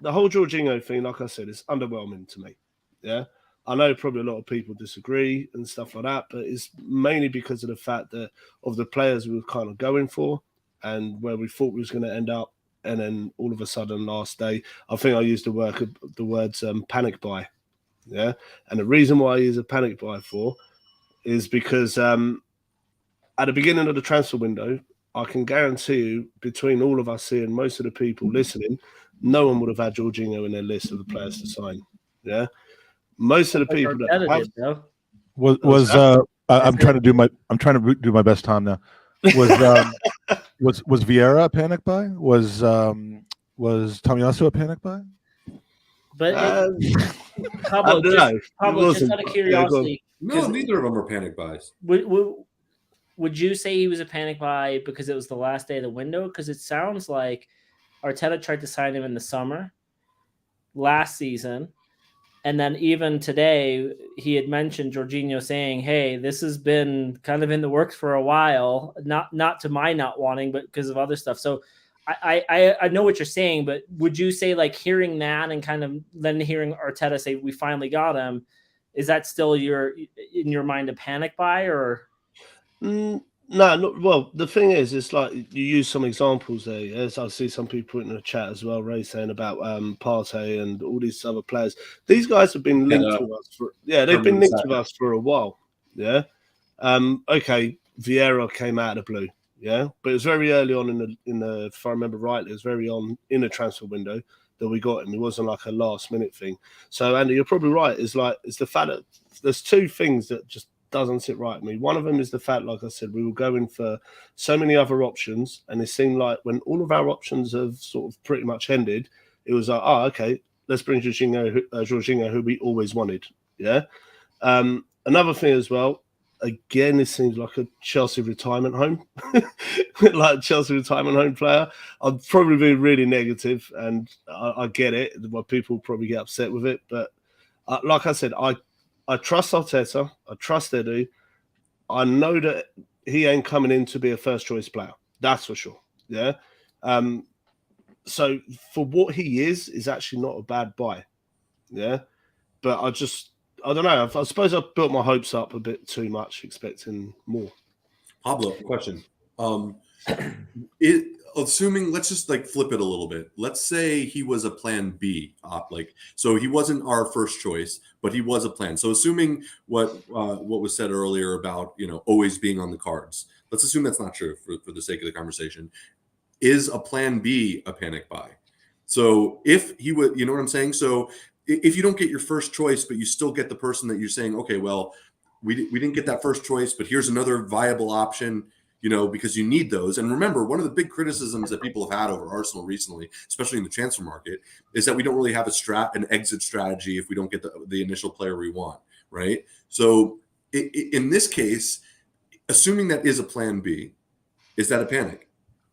the whole Jorginho thing, like I said, is underwhelming to me. Yeah. I know probably a lot of people disagree and stuff like that, but it's mainly because of the fact that of the players we were kind of going for and where we thought we was going to end up, and then all of a sudden last day, I think I used the words panic buy. Yeah, and the reason why I use a panic buy for is because at the beginning of the transfer window, I can guarantee you, between all of us here and most of the people listening, no one would have had Jorginho in their list of the players to sign. Yeah. Most of the people that have, I'm trying to do my best time now. Was Vieira a panic buy? Was Tomiyasu a panic buy? But Pablo, just out of curiosity, no, neither of them are panic buys. Would you say he was a panic buy because it was the last day of the window? Because it sounds like Arteta tried to sign him in the summer last season. And then even today, he had mentioned Jorginho saying, hey, this has been kind of in the works for a while, not to my not wanting, but because of other stuff. So I know what you're saying, but would you say, like, hearing that and kind of then hearing Arteta say, we finally got him, is that still in your mind a panic buy? Or No, well, the thing is, it's like you use some examples there. Yes, I see some people in the chat as well, Ray, saying about Partey and all these other players. These guys have been linked with us they've been linked with us for a while. Yeah. Okay, Vieira came out of the blue. Yeah, but it was very early on in the if I remember right, it was very on in the transfer window that we got him. It wasn't like a last minute thing. So Andy, you're probably right. It's the fact that there's two things that just doesn't sit right with me. One of them is the fact, like I said, we were going for so many other options, and it seemed like when all of our options have sort of pretty much ended, it was like, oh, okay, let's bring Jorginho, who we always wanted. Yeah. Another thing as well. Again, this seems like a Chelsea retirement home, like a Chelsea retirement home player. I'd probably be really negative, and I get it. Why people probably get upset with it, but like I said, I trust Arteta. I trust Edu. I know that he ain't coming in to be a first choice player. That's for sure. Yeah. So for what he is actually not a bad buy. Yeah. But I don't know. I suppose I've built my hopes up a bit too much, expecting more. Pablo, question. Assuming, let's just like flip it a little bit. Let's say he was a plan B, so he wasn't our first choice, but he was a plan. So assuming what was said earlier about always being on the cards, let's assume that's not true for the sake of the conversation. Is a plan B a panic buy? So if he would, you know what I'm saying? So if you don't get your first choice, but you still get the person that you're saying, okay, well, we didn't get that first choice, but here's another viable option, because you need those. And remember, one of the big criticisms that people have had over Arsenal recently, especially in the transfer market, is that we don't really have an exit strategy if we don't get the initial player we want, right? So in this case, assuming that is a plan B, is that a panic?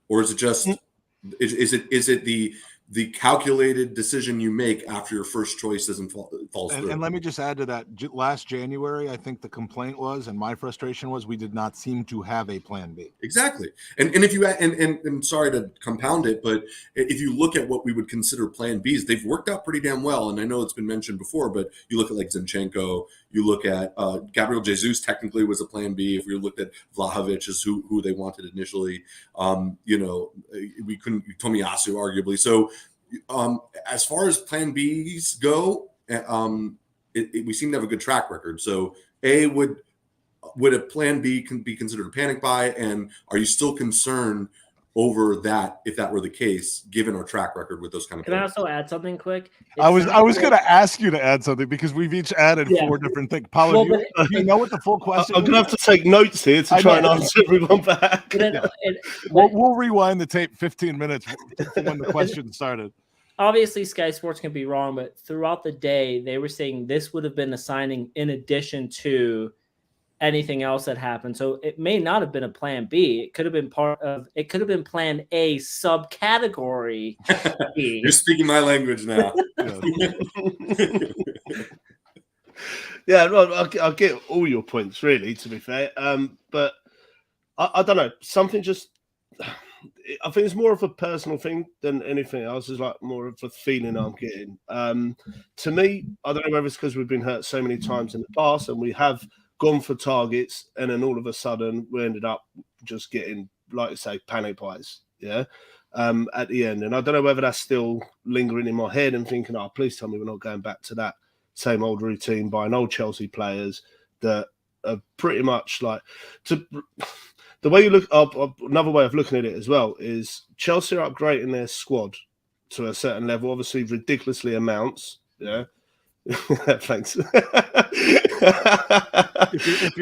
Or is it just is it the calculated decision you make after your first choice doesn't falls through? And let me just add to that. Last January, I think the complaint was, and my frustration was, we did not seem to have a plan B. Exactly. And if you and sorry to compound it, but if you look at what we would consider plan Bs, they've worked out pretty damn well. And I know it's been mentioned before, but you look at like Zinchenko, you look at Gabriel Jesus technically was a plan B. If we looked at Vlahovic as who they wanted initially, we couldn't Tomiyasu arguably. So as far as plan Bs go, we seem to have a good track record. So would a plan B be considered a panic buy? And are you still concerned over that if that were the case, given our track record with those kind of Can I players? also add something quick? I was going to ask you to add something because we've each added 4 different things. Paulo, do you know what the full question is? I'm going to have to take notes here to try and answer everyone back. We'll rewind the tape 15 minutes from when the question started. Obviously, Sky Sports can be wrong, but throughout the day, they were saying this would have been a signing in addition to anything else that happened. So it may not have been a plan B. It could have been it could have been plan A subcategory B. You're speaking my language now. Yeah, well, I'll get all your points, really, to be fair. But I don't know. Something just... I think it's more of a personal thing than anything else. It's like more of a feeling I'm getting. To me, I don't know whether it's because we've been hurt so many times in the past and we have gone for targets, and then all of a sudden we ended up just getting, like I say, panic buys. Yeah, at the end, and I don't know whether that's still lingering in my head and thinking, "Oh, please tell me we're not going back to that same old routine buying old Chelsea players that are pretty much like to." The way you look up, another way of looking at it as well is Chelsea are upgrading their squad to a certain level, obviously ridiculously amounts. Yeah. Thanks. If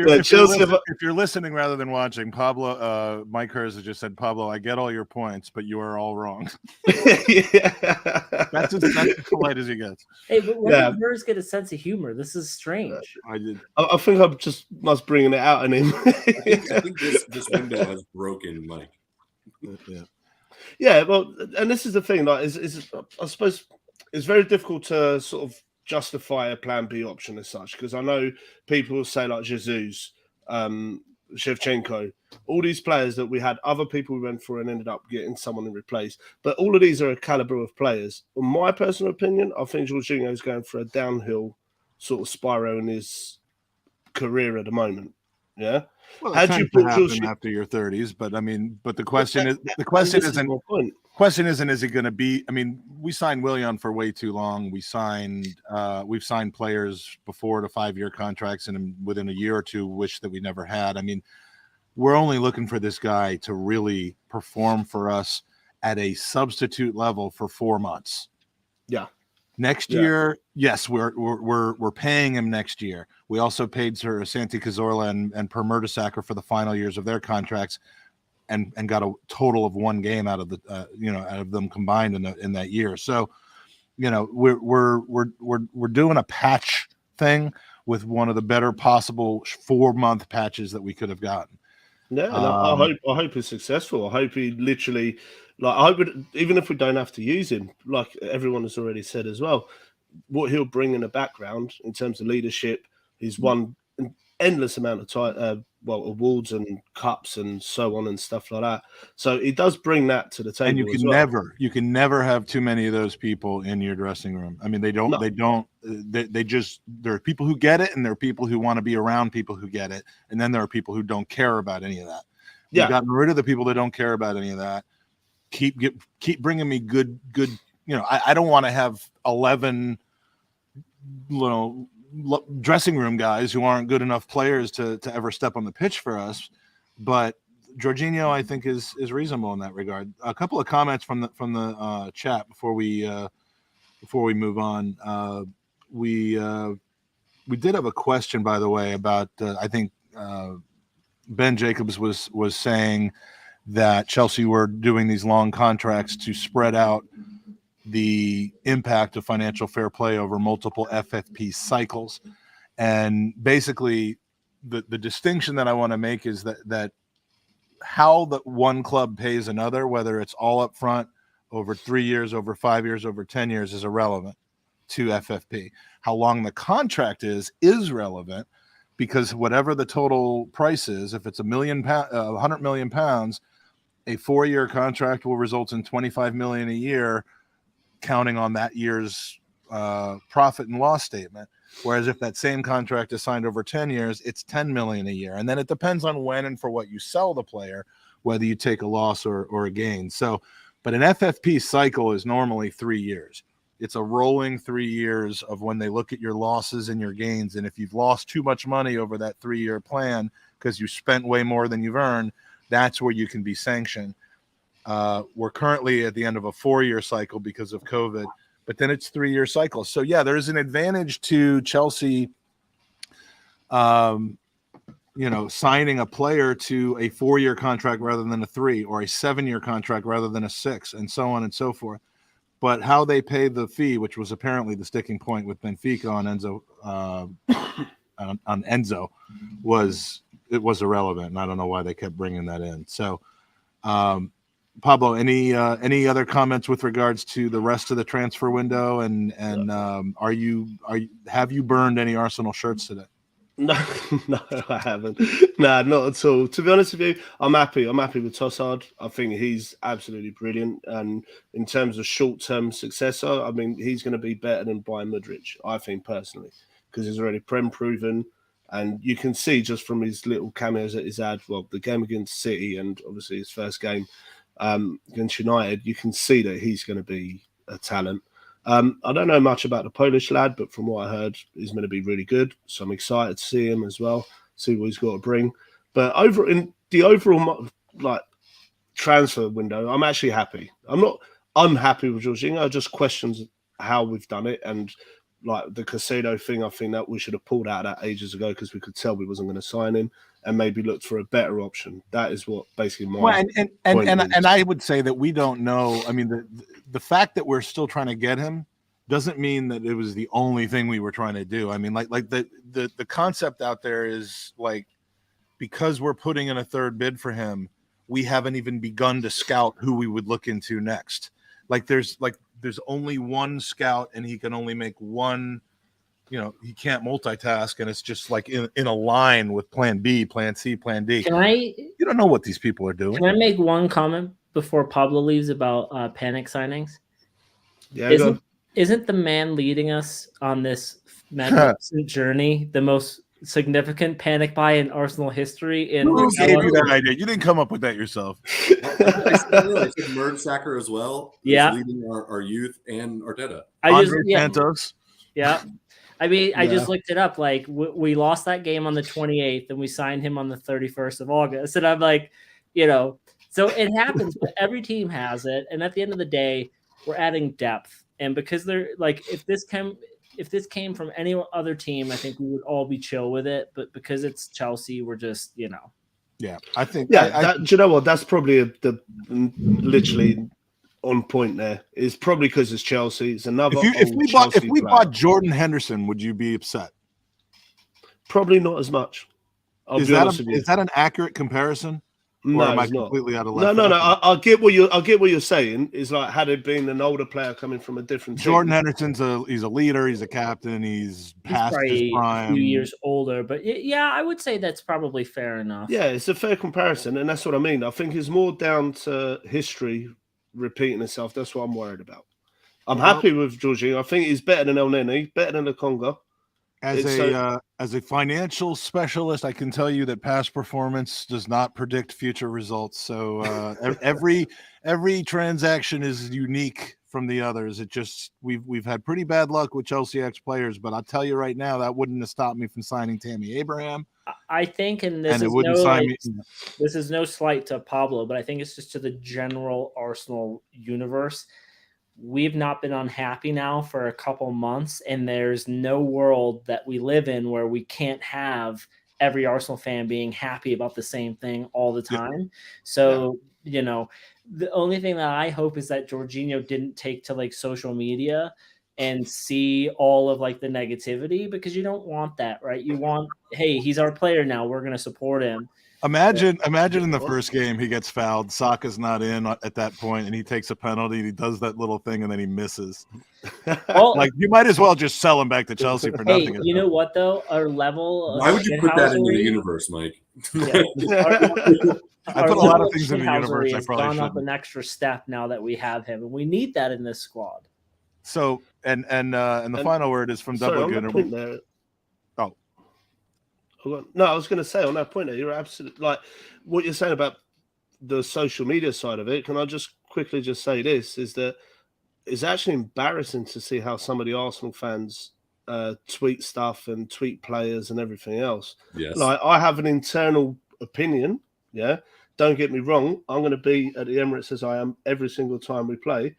you're listening rather than watching, Pablo, Mike Hers has just said, Pablo, I get all your points, but you are all wrong. That's as polite as he gets. Hey, but when did Hers get a sense of humor? This is strange. I think I'm just must bringing it out in him. I think this window has broken, Mike. Yeah, well, and this is the thing. Like, I suppose it's very difficult to sort of justify a plan B option as such, because I know people will say like Jesus, Shevchenko, all these players that we had other people we went for and ended up getting someone in replace. But all of these are a caliber of players. In my personal opinion, I think Jorginho is going for a downhill sort of spiral in his career at the moment. Yeah. Well, Had it you tends to brought happen Jorginho, after your 30s, but I mean, but the question isn't my point. question isn't is it going to be? I mean, we signed Willian for way too long. We've signed players before to 5-year contracts, and within a year or two, wish that we never had. I mean, we're only looking for this guy to really perform for us at a substitute level for 4 months. Yeah. Next year, yes, we're paying him next year. We also paid Sir Santi Cazorla and Per Mertesacker for the final years of their contracts, and got a total of 1 game out of the out of them combined in that year. So, we're doing a patch thing with one of the better possible 4-month patches that we could have gotten. Yeah, and I hope he's successful. I hope he literally, I would, even if we don't have to use him, like everyone has already said as well, what he'll bring in the background in terms of leadership. He's won an endless amount of awards and cups and so on and stuff like that. So he does bring that to the table. And you can never have too many of those people in your dressing room. I mean, there are people who get it, and there are people who want to be around people who get it, and then there are people who don't care about any of that. We've gotten rid of the people that don't care about any of that. Keep bringing me good. I don't want to have 11 dressing room guys who aren't good enough players to ever step on the pitch for us, but Jorginho, I think, is reasonable in that regard. A couple of comments from the chat before we move on. We did have a question, by the way, about I think Ben Jacobs was saying that Chelsea were doing these long contracts to spread out the impact of financial fair play over multiple FFP cycles, and basically the distinction that I want to make is that how the one club pays another, whether it's all up front over 3 years, over 5 years, over 10 years, is irrelevant to FFP. How long the contract is relevant, because whatever the total price is, if it's £100 million, a 4-year contract will result in 25 million a year, counting on that year's profit and loss statement. Whereas if that same contract is signed over 10 years, it's 10 million a year. And then it depends on when and for what you sell the player, whether you take a loss or a gain. So, but an FFP cycle is normally 3 years. It's a rolling 3 years of when they look at your losses and your gains. And if you've lost too much money over that 3-year plan because you spent way more than you've earned, that's where you can be sanctioned. We're currently at the end of a 4-year cycle because of COVID, but then it's 3-year cycles. So yeah, there's an advantage to Chelsea, signing a player to a 4-year contract rather than a 3, or a 7-year contract rather than a 6, and so on and so forth. But how they pay the fee, which was apparently the sticking point with Benfica on Enzo, was irrelevant, and I don't know why they kept bringing that in. So, Pablo, any other comments with regards to the rest of the transfer window, and have you burned any Arsenal shirts today? No, I haven't. Nah, not at all. To be honest with you, I'm happy. I'm happy with Trossard. I think he's absolutely brilliant. And in terms of short-term successor, I mean, he's going to be better than Bayern Mudryk, I think, personally, because he's already Prem-proven. And you can see just from his little cameos that he's had, well, the game against City and obviously his first game against United, you can see that he's going to be a talent. I don't know much about the Polish lad, but from what I heard, he's going to be really good. So I'm excited to see him as well, see what he's got to bring. But in the overall transfer window, I'm actually happy. I'm not unhappy with Jorginho. Just questions how we've done it, and like the Caicedo thing, I think that we should have pulled out of that ages ago because we could tell we wasn't going to sign him, and maybe looked for a better option. That is what basically my point and I would say that we don't know. I mean, the fact that we're still trying to get him doesn't mean that it was the only thing we were trying to do. I mean, like the concept out there is like, because we're putting in a third bid for him, we haven't even begun to scout who we would look into next. There's only one scout, and he can only make one. He can't multitask, and it's just like in a line with plan B, plan C, plan D. You don't know what these people are doing. Can I make one comment before Pablo leaves about panic signings? Yeah, Isn't the man leading us on this magnificent journey the most significant panic buy in Arsenal history. In Who gave you that idea? You didn't come up with that yourself. I said Mertesacker as well. Yeah. Leading our youth and Arteta. Andre Santos. Yeah. I mean, I just Yeah. looked it up. Like, we lost that game on the 28th, and we signed him on the 31st of August. And I'm like, so it happens, but every team has it. And at the end of the day, we're adding depth. And because they're like, if this came from any other team, I think we would all be chill with it. But because it's Chelsea, we're just, Yeah, I think. Yeah, do you know what? That's probably the literally on point there. It's probably because it's Chelsea. It's another. If we bought Jordan Henderson, would you be upset? Probably not as much. Is that an accurate comparison? No, or am I it's not. completely out of left? No. I get what you're saying. Is like, had it been an older player coming from a different team. Jordan Henderson's he's a leader. He's a captain. He's past his prime. A few years older, but yeah, I would say that's probably fair enough. Yeah, it's a fair comparison, and that's what I mean. I think it's more down to history repeating itself. That's what I'm worried about. I'm happy with Jorginho. I think he's better than El Neni, better than the Conga. As a financial specialist, I can tell you that past performance does not predict future results. So every transaction is unique from the others. It just we've had pretty bad luck with Chelsea ex-players, but I'll tell you right now, that wouldn't have stopped me from signing Tammy Abraham. I think, this is no slight to Pablo, but I think it's just to the general Arsenal universe. We've not been unhappy now for a couple months, and there's no world that we live in where we can't have every Arsenal fan being happy about the same thing all the time. Yeah. So, the only thing that I hope is that Jorginho didn't take to like social media and see all of like the negativity, because you don't want that, right? You want, hey, he's our player now, we're going to support him. Imagine in the first game he gets fouled. Saka's not in at that point, and he takes a penalty. And he does that little thing, and then he misses. Like, you might as well just sell him back to Chelsea for nothing. Hey, you know what though? Our level. Why would you put that into the universe, Mike? Yeah. I put a lot of things in the universe. I probably gone shouldn't. up an extra step now that we have him, and we need that in this squad. So, and the final word is from Double Gooner. No, I was going to say on that point there, you're absolutely like what you're saying about the social media side of it. Can I just quickly just say this, is that it's actually embarrassing to see how some of the Arsenal fans tweet stuff and tweet players and everything else. Yes. Like, I have an internal opinion. Yeah. Don't get me wrong. I'm going to be at the Emirates as I am every single time we play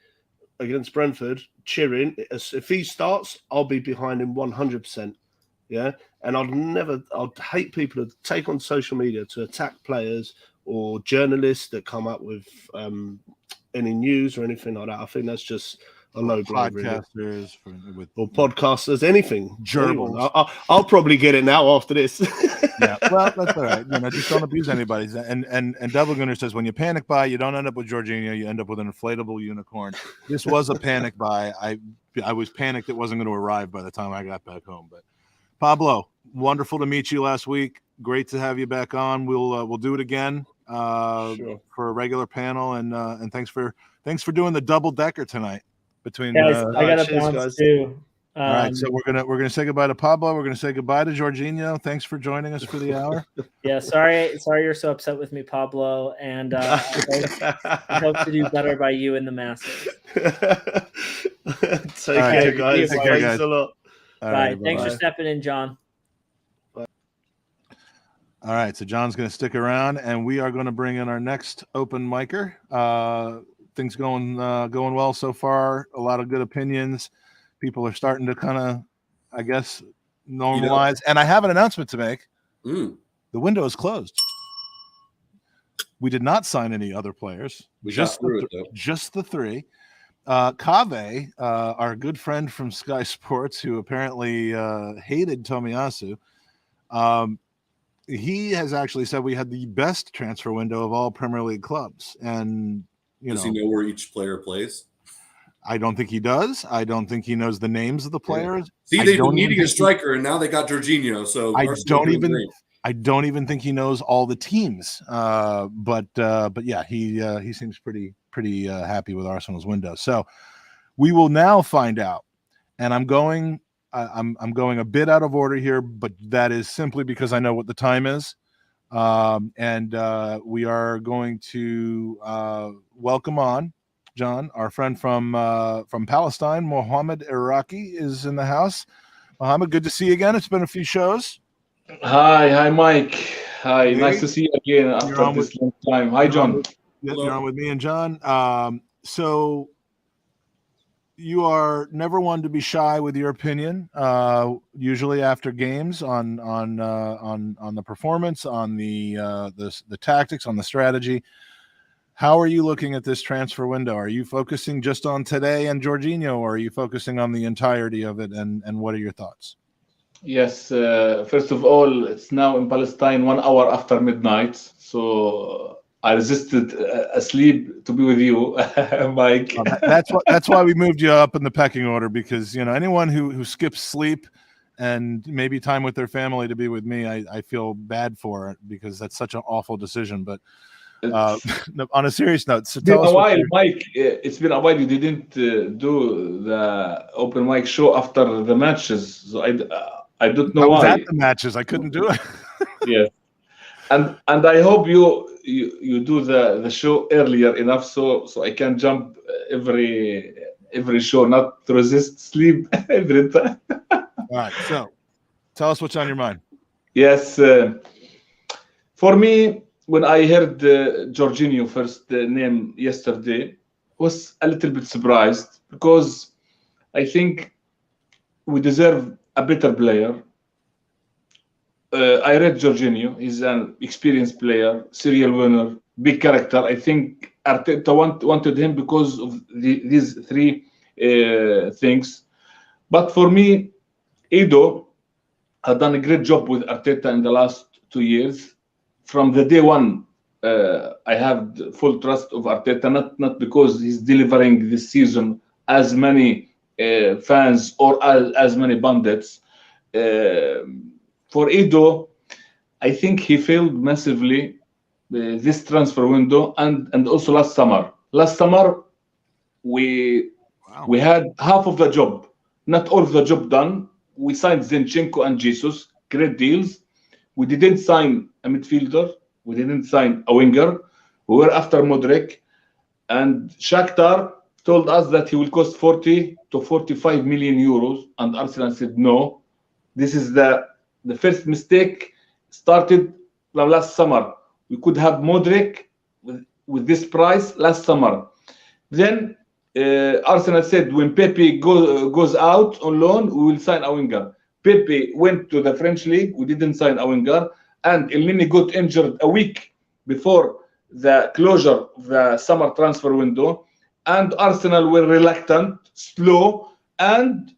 against Brentford, cheering. If he starts, I'll be behind him 100%. Yeah. And I'd hate people to take on social media to attack players or journalists that come up with any news or anything like that. I think that's just a low blow, podcasters really. Or podcasters, anything. Gerbils. I'll probably get it now after this. Yeah, well, that's all right. Just don't abuse anybody. And Double Gunner says, when you panic buy, you don't end up with Jorginho, you end up with an inflatable unicorn. This was a panic buy. I was panicked it wasn't going to arrive by the time I got back home. But Pablo, wonderful to meet you last week. Great to have you back on. We'll do it again Sure. for a regular panel, and thanks for doing the double decker tonight. Between guys, I got a bounce too. All right, so we're gonna say goodbye to Pablo. We're gonna say goodbye to Jorginho. Thanks for joining us for the hour. Yeah, sorry you're so upset with me, Pablo, and I hope to do better by you and the masses. Take care, guys. Take care, guys. Thanks a lot. All Bye. right, Thanks bye-bye. for stepping in, John. All right, so John's going to stick around, and we are going to bring in our next open micer. Things going well so far. A lot of good opinions. People are starting to kind of, I guess, normalize. And I have an announcement to make. The window is closed. We did not sign any other players. Just the three. Kave, our good friend from Sky Sports, who apparently hated Tomiyasu, he has actually said we had the best transfer window of all Premier League clubs. And does he know where each player plays? I don't think he does. I don't think he knows the names of the players. See, they were needing a striker, and now they got Jorginho. So I don't even think he knows all the teams. But yeah, he seems pretty happy with Arsenal's window. So we will now find out. And I'm going I'm going a bit out of order here, but that is simply because I know what the time is. And we are going to welcome on John, our friend from Palestine. Mohammed Iraqi is in the house. Mohammed, good to see you again. It's been a few shows. Hi, Mike. Hi, Hey, nice to see you again you're after on this with- long time. Hi, you're on John. with- Hello. You're on with me and John. So you are never one to be shy with your opinion. Usually after games on the performance, on the tactics, on the strategy. How are you looking at this transfer window? Are you focusing just on today and Jorginho, or are you focusing on the entirety of it? And what are your thoughts? Yes, first of all, it's now in Palestine 1 hour after midnight. So I resisted asleep to be with you, Mike. That's why we moved you up in the pecking order, because anyone who skips sleep and maybe time with their family to be with me, I feel bad for it, because that's such an awful decision. But on a serious note, so It's been tell a us while, Mike. It's been a while you didn't do the open mic show after the matches. So I don't know I was why. at the matches. I couldn't do it. Yes. And I hope you do the show earlier enough so I can jump every show, not to resist sleep every time. All right, so tell us what's on your mind. Yes, for me, when I heard Jorginho first name yesterday, was a little bit surprised, because I think we deserve a better player. I read Jorginho. He's an experienced player, serial winner, big character. I think Arteta wanted him because of these three things. But for me, Edo had done a great job with Arteta in the last 2 years. From the day one, I have full trust of Arteta, not because he's delivering this season as many fans or as many pundits. For Edo, I think he failed massively this transfer window and also last summer. Last summer, we had half of the job, not all of the job done. We signed Zinchenko and Jesus, great deals. We didn't sign a midfielder. We didn't sign a winger. We were after Modric. And Shakhtar told us that he will cost 40 to 45 million euros. And Arsenal said no. This is the first mistake started last summer. We could have Modric with this price last summer. Then Arsenal said when Pepe goes out on loan, we will sign a winger. Pepe went to the French league. We didn't sign a winger. And Elneny got injured a week before the closure of the summer transfer window. And Arsenal were reluctant, slow, and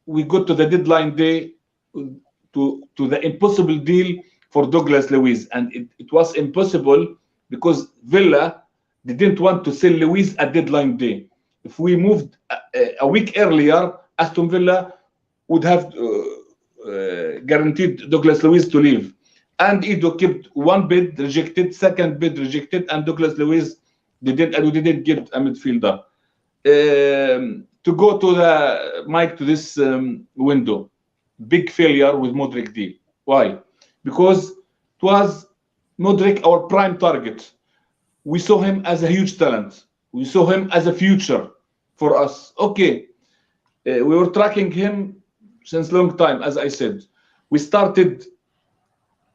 we got to the deadline day to the impossible deal for Douglas Luiz. And it was impossible because Villa didn't want to sell Luiz at deadline day. If we moved a week earlier, Aston Villa would have guaranteed Douglas Luiz to leave. And Edo kept one bid rejected, second bid rejected, and Douglas Luiz didn't get a midfielder. To go to this window, big failure with Modric deal. Why? Because it was Modric our prime target. We saw him as a huge talent. We saw him as a future for us. Okay, we were tracking him since long time, as I said. We started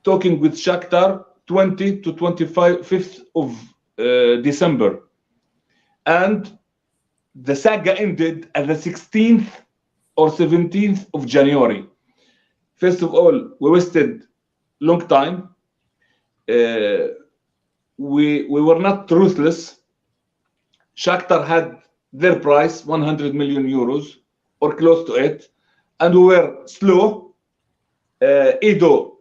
talking with Shakhtar 20 to 25th of December. And the saga ended at the 16th or 17th of January. First of all, we wasted long time. We were not ruthless. Shakhtar had their price, 100 million euros or close to it, and we were slow. Edo,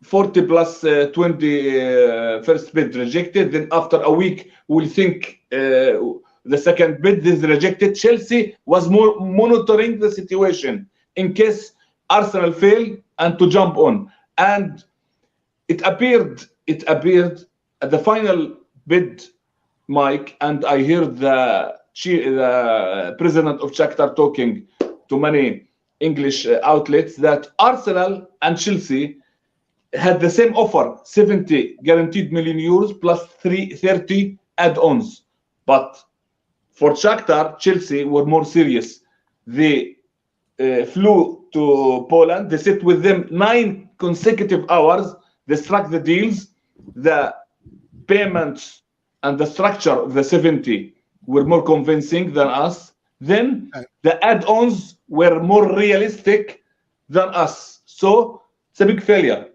40 plus 20 first bid rejected. Then after a week, we'll think the second bid is rejected. Chelsea was more monitoring the situation in case Arsenal failed and to jump on. And it appeared at the final bid, Mike, and I heard the president of Shakhtar talking to many English outlets that Arsenal and Chelsea had the same offer, 70 guaranteed million euros plus 30 add-ons. But for Shakhtar, Chelsea were more serious. They flew to Poland. They sit with them 9 consecutive hours. They struck the deals. The payments and the structure of the 70 were more convincing than us. Then the add-ons were more realistic than us. So it's a big failure.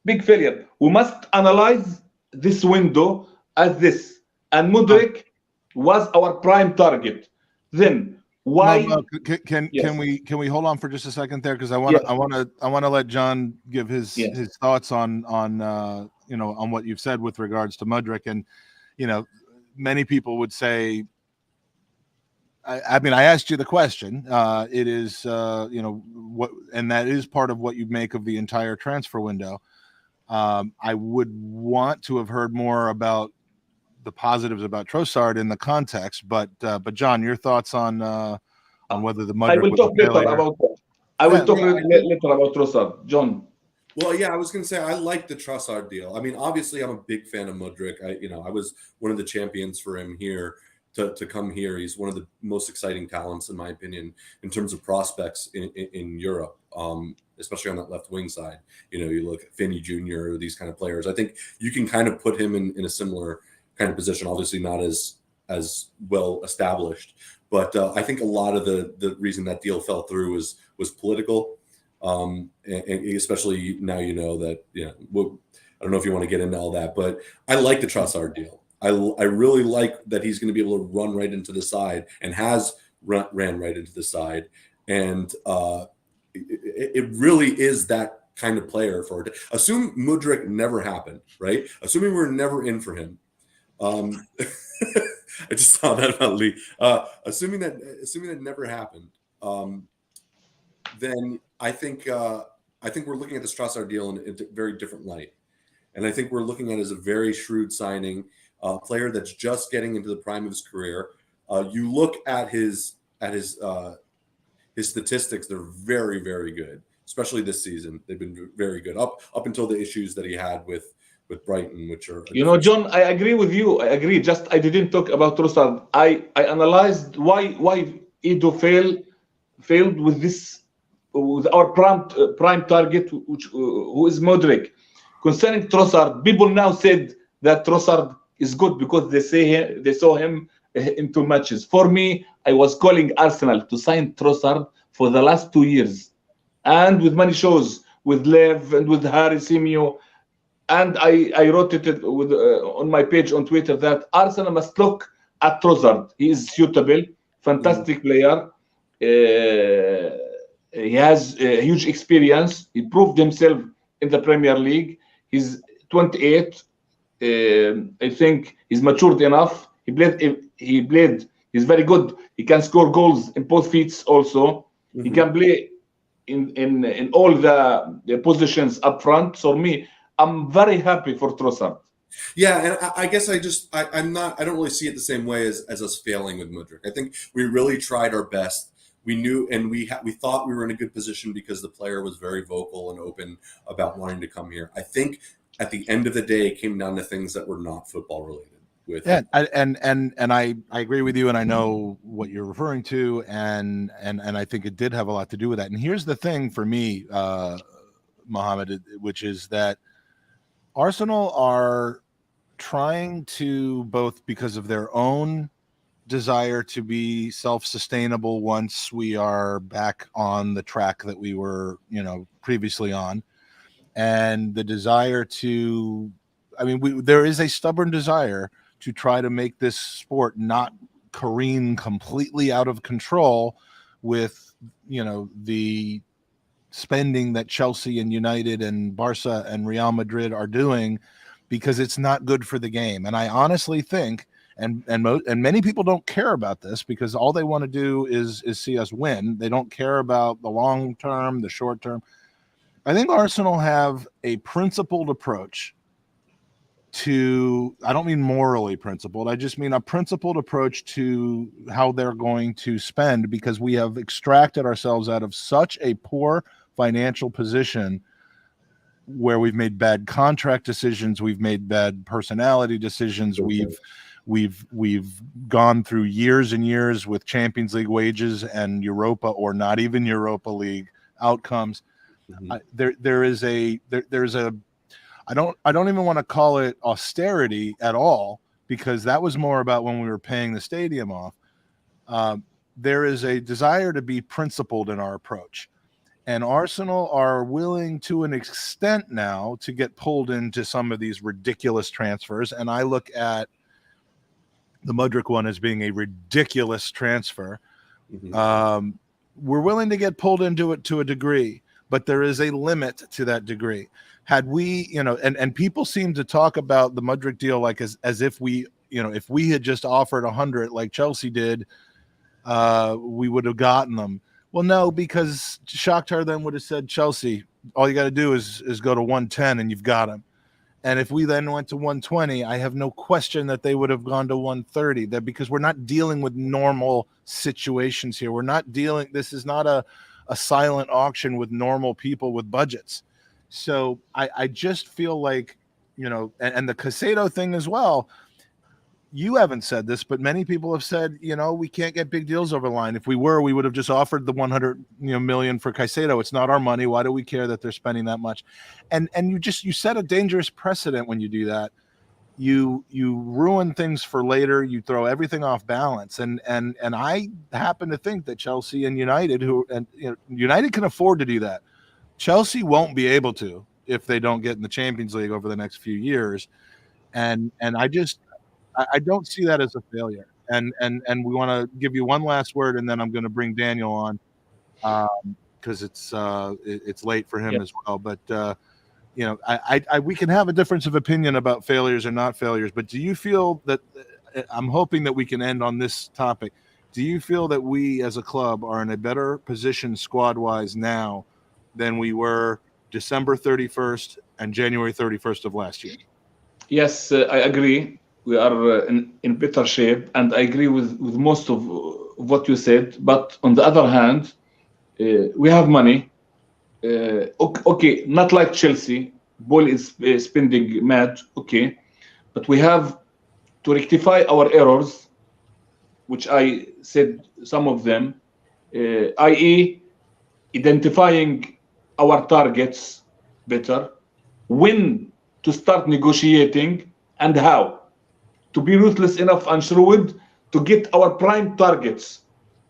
Big failure. We must analyze this window as this. And Mudrik was our prime target. Then why? No, can we hold on for just a second there, because I want to let John give his thoughts on on what you've said with regards to Mudrik. And many people would say, I mean, I asked you the question. It is what, and that is part of what you make of the entire transfer window. I would want to have heard more about the positives about Trossard in the context, but John, your thoughts on whether the Mudrik I will talk later about that. I will talk later about Trossard. John. Well, yeah, I was going to say I like the Trossard deal. I mean, obviously, I'm a big fan of Mudrik. I was one of the champions for him here to come here. He's one of the most exciting talents, in my opinion, in terms of prospects in Europe, especially on that left wing side. You look at Finney Jr., these kind of players. I think you can kind of put him in a similar kind of position, obviously not as well established, but I think a lot of the reason that deal fell through was political, and especially now that I don't know if you want to get into all that, but I like the Trossard deal. I really like that he's going to be able to run right into the side and has ran right into the side, and it really is that kind of player for it. Assume Mudrik never happened, right? Assuming we're never in for him. I just thought that about Lee. Assuming that never happened, then I think we're looking at the Trossard deal in a very different light, and I think we're looking at it as a very shrewd signing, player that's just getting into the prime of his career. You look at his statistics; they're very, very good, especially this season. They've been very good up until the issues that he had with Brighton, which are John, I agree with you. I agree. Just I didn't talk about Trossard. I analyzed why Edo failed with our prime target, who is Mudrik. Concerning Trossard, people now said that Trossard is good because they saw him in 2 matches. For me, I was calling Arsenal to sign Trossard for the last 2 years, and with many shows with Lev and with Harry Simeo. And I wrote it on my page on Twitter that Arsenal must look at Trossard. He is suitable, fantastic player. He has huge experience. He proved himself in the Premier League. He's 28. I think he's matured enough. He played. He's very good. He can score goals in both feet also. Mm-hmm. He can play in all the positions up front. So I'm very happy for Trossard. Yeah, and I guess I don't really see it the same way as us failing with Mudrik. I think we really tried our best. We knew, and we thought we were in a good position because the player was very vocal and open about wanting to come here. I think at the end of the day, it came down to things that were not football related. And I agree with you, and I know what you're referring to, and I think it did have a lot to do with that. And here's the thing for me, Mohammed, which is that Arsenal are trying to, both because of their own desire to be self-sustainable once we are back on the track that we were, previously on, and the desire to, there is a stubborn desire to try to make this sport not careen completely out of control with, the spending that Chelsea and United and Barca and Real Madrid are doing, because it's not good for the game. And I honestly think, and many people don't care about this because all they want to do is see us win. They don't care about the long term, the short term. I think Arsenal have a principled approach I don't mean morally principled, I just mean a principled approach to how they're going to spend, because we have extracted ourselves out of such a poor financial position where we've made bad contract decisions, we've made bad personality decisions, we've gone through years and years with Champions League wages and Europa or not even Europa League outcomes. There's a I don't even want to call it austerity at all, because that was more about when we were paying the stadium off. There is a desire to be principled in our approach. And Arsenal are willing to an extent now to get pulled into some of these ridiculous transfers. And I look at the Mudryk one as being a ridiculous transfer. We're willing to get pulled into it to a degree, but there is a limit to that degree. Had we, and people seem to talk about the Mudryk deal like as if we, if we had just offered 100 like Chelsea did, we would have gotten them. Well, no, because Shakhtar then would have said, Chelsea, all you got to do is go to 110 and you've got him. And if we then went to 120, I have no question that they would have gone to 130. That because we're not dealing with normal situations here. This is not a silent auction with normal people with budgets. So I just feel like, and the Caicedo thing as well. You haven't said this, but many people have said, we can't get big deals over the line. If we were, we would have just offered the 100 million for Caicedo. It's not our money. Why do we care that they're spending that much? And you set a dangerous precedent when you do that. You ruin things for later. You throw everything off balance. And I happen to think that Chelsea and United, United can afford to do that. Chelsea won't be able to if they don't get in the Champions League over the next few years. And I don't see that as a failure. And we want to give you one last word, and then I'm going to bring Daniel on because it's late for him as well. But we can have a difference of opinion about failures or not failures. But do you feel that? I'm hoping that we can end on this topic. Do you feel that we as a club are in a better position squad-wise now than we were December 31st and January 31st of last year? Yes, I agree. We are in better shape, and I agree with most of what you said. But on the other hand, we have money. Okay, not like Chelsea. Ball is spending mad. Okay, but we have to rectify our errors, which I said some of them, i.e., identifying our targets better, when to start negotiating, and how to be ruthless enough and shrewd to get our prime targets.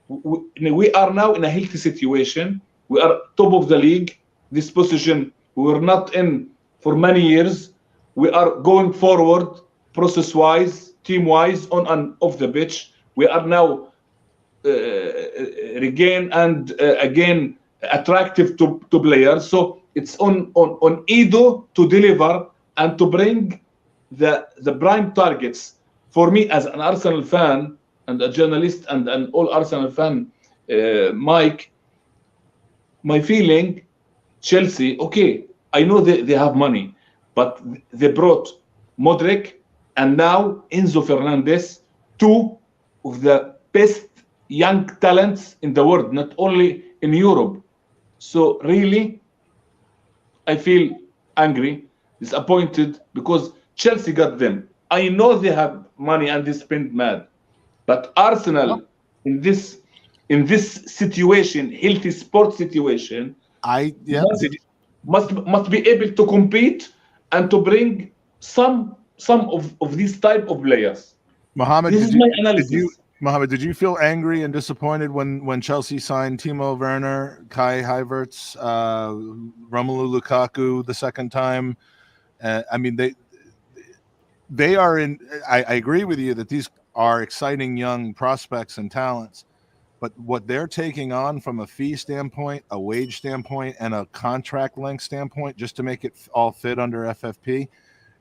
We are now in a healthy situation. We are top of the league. This position we were not in for many years. We are going forward process-wise, team-wise, on and off the pitch. We are now again attractive to players. So it's on Edo to deliver and to bring the prime targets. For me, as an Arsenal fan and a journalist and an all Arsenal fan, Mike, my feeling, Chelsea, okay, I know they have money, but they brought Modric and now Enzo Fernandez, two of the best young talents in the world, not only in Europe. So really, I feel angry, disappointed, because Chelsea got them. I know they have money and they spend mad, but Arsenal in this situation, healthy sports situation, must be able to compete and to bring some of these type of players. Mohammed, this is my analysis. Mohammed, did you feel angry and disappointed when Chelsea signed Timo Werner, Kai Havertz, Romelu Lukaku the second time? I mean, they are in. I agree with you that these are exciting young prospects and talents, but what they're taking on from a fee standpoint, a wage standpoint, and a contract length standpoint, just to make it all fit under FFP,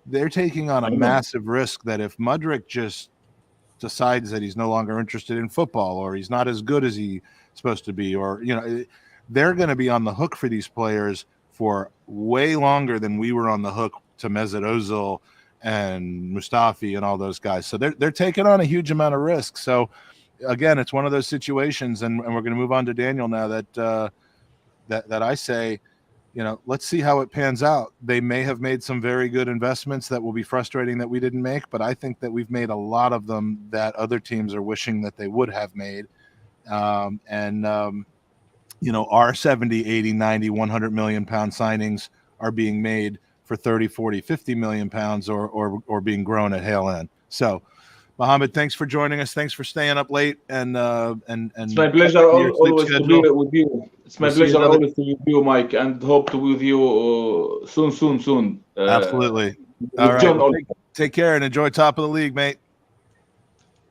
they're taking on a massive risk that if Mudryk just decides that he's no longer interested in football, or he's not as good as he's supposed to be, or they're going to be on the hook for these players for way longer than we were on the hook to Mesut Ozil and Mustafi and all those guys. So they're taking on a huge amount of risk. So again, it's one of those situations, and we're going to move on to Daniel now that I say, let's see how it pans out. They may have made some very good investments that will be frustrating that we didn't make, but I think that we've made a lot of them that other teams are wishing that they would have made. Our 70, 80, 90, 100 million pound signings are being made for 30, 40, 50 million pounds or being grown at Hale End. So, Mohammed, thanks for joining us. Thanks for staying up late and it's my pleasure always to be with you. It's my pleasure always to be with you, Mike, and hope to be with you soon. Absolutely. All right. Well, take care and enjoy top of the league, mate.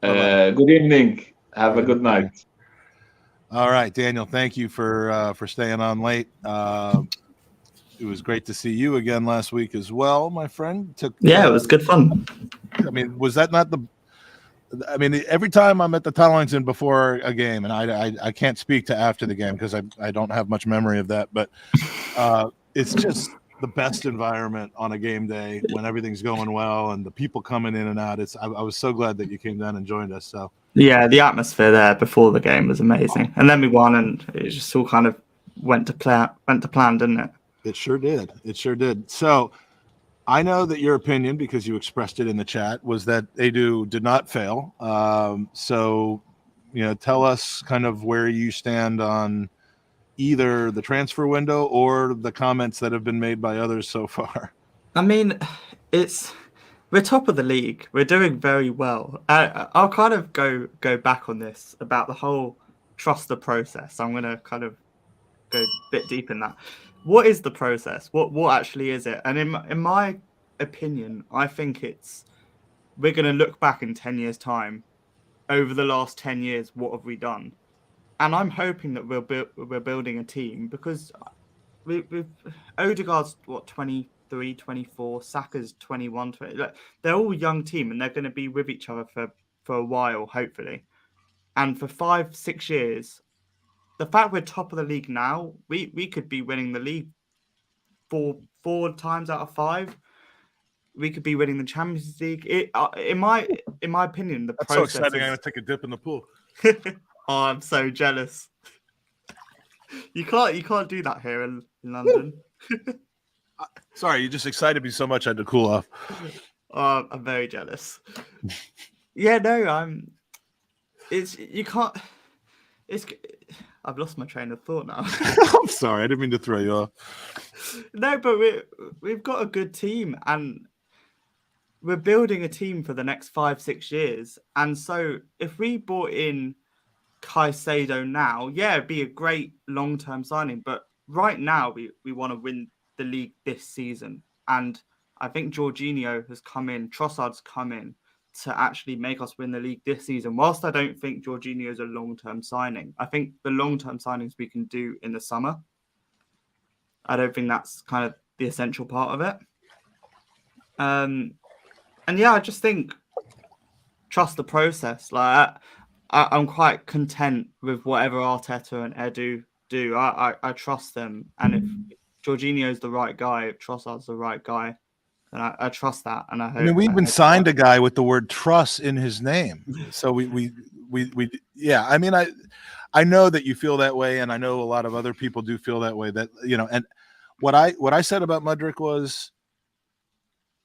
Good evening. Have a good night. All right, Daniel. Thank you for staying on late. It was great to see you again last week as well, my friend. It was good fun. I mean, was that not every time I'm at the Tollington before a game, and I can't speak to after the game because I don't have much memory of that, but it's just the best environment on a game day when everything's going well and the people coming in and out. I was so glad that you came down and joined us. So yeah, the atmosphere there before the game was amazing, and then we won, and it just all kind of went to plan, didn't it? It sure did. It sure did. So I know that your opinion, because you expressed it in the chat, was that Edu did not fail. So, tell us kind of where you stand on either the transfer window or the comments that have been made by others so far. I mean, we're top of the league. We're doing very well. I'll kind of go back on this about the whole trust the process. I'm going to kind of go a bit deep in that. What is the process? What actually is it? And in my opinion, I think we're going to look back in 10 years' time. Over the last 10 years, what have we done? And I'm hoping that we're building a team because we've Odegaard's 23, 24, Saka's 21, 20. They're all young team and they're going to be with each other for a while, hopefully. And for 5-6 years, the fact we're top of the league now, we could be winning the league four times out of 5. We could be winning the Champions League. In my opinion, That's process so exciting. I'm going to take a dip in the pool. Oh, I'm so jealous. You can't do that here in London. Sorry, you just excited me so much I had to cool off. Oh, I'm very jealous. Yeah, no, I've lost my train of thought now. I'm sorry, I didn't mean to throw you off. No, but we've got a good team and we're building a team for the next 5-6 years. And so if we brought in Caicedo now, it'd be a great long-term signing. But right now, we want to win the league this season. And I think Jorginho has come in, Trossard's come in to actually make us win the league this season. Whilst I don't think Jorginho is a long-term signing, I think the long-term signings we can do in the summer. I don't think that's kind of the essential part of it. And I just think trust the process. Like I'm quite content with whatever Arteta and Edu do. I trust them, and if Jorginho's the right guy, if Trossard's the right guy, then I trust that. And I hope. I mean, we even signed a guy with the word "trust" in his name, so we yeah. I mean, I know that you feel that way, and I know a lot of other people do feel that way. That and what I said about Mudryk was,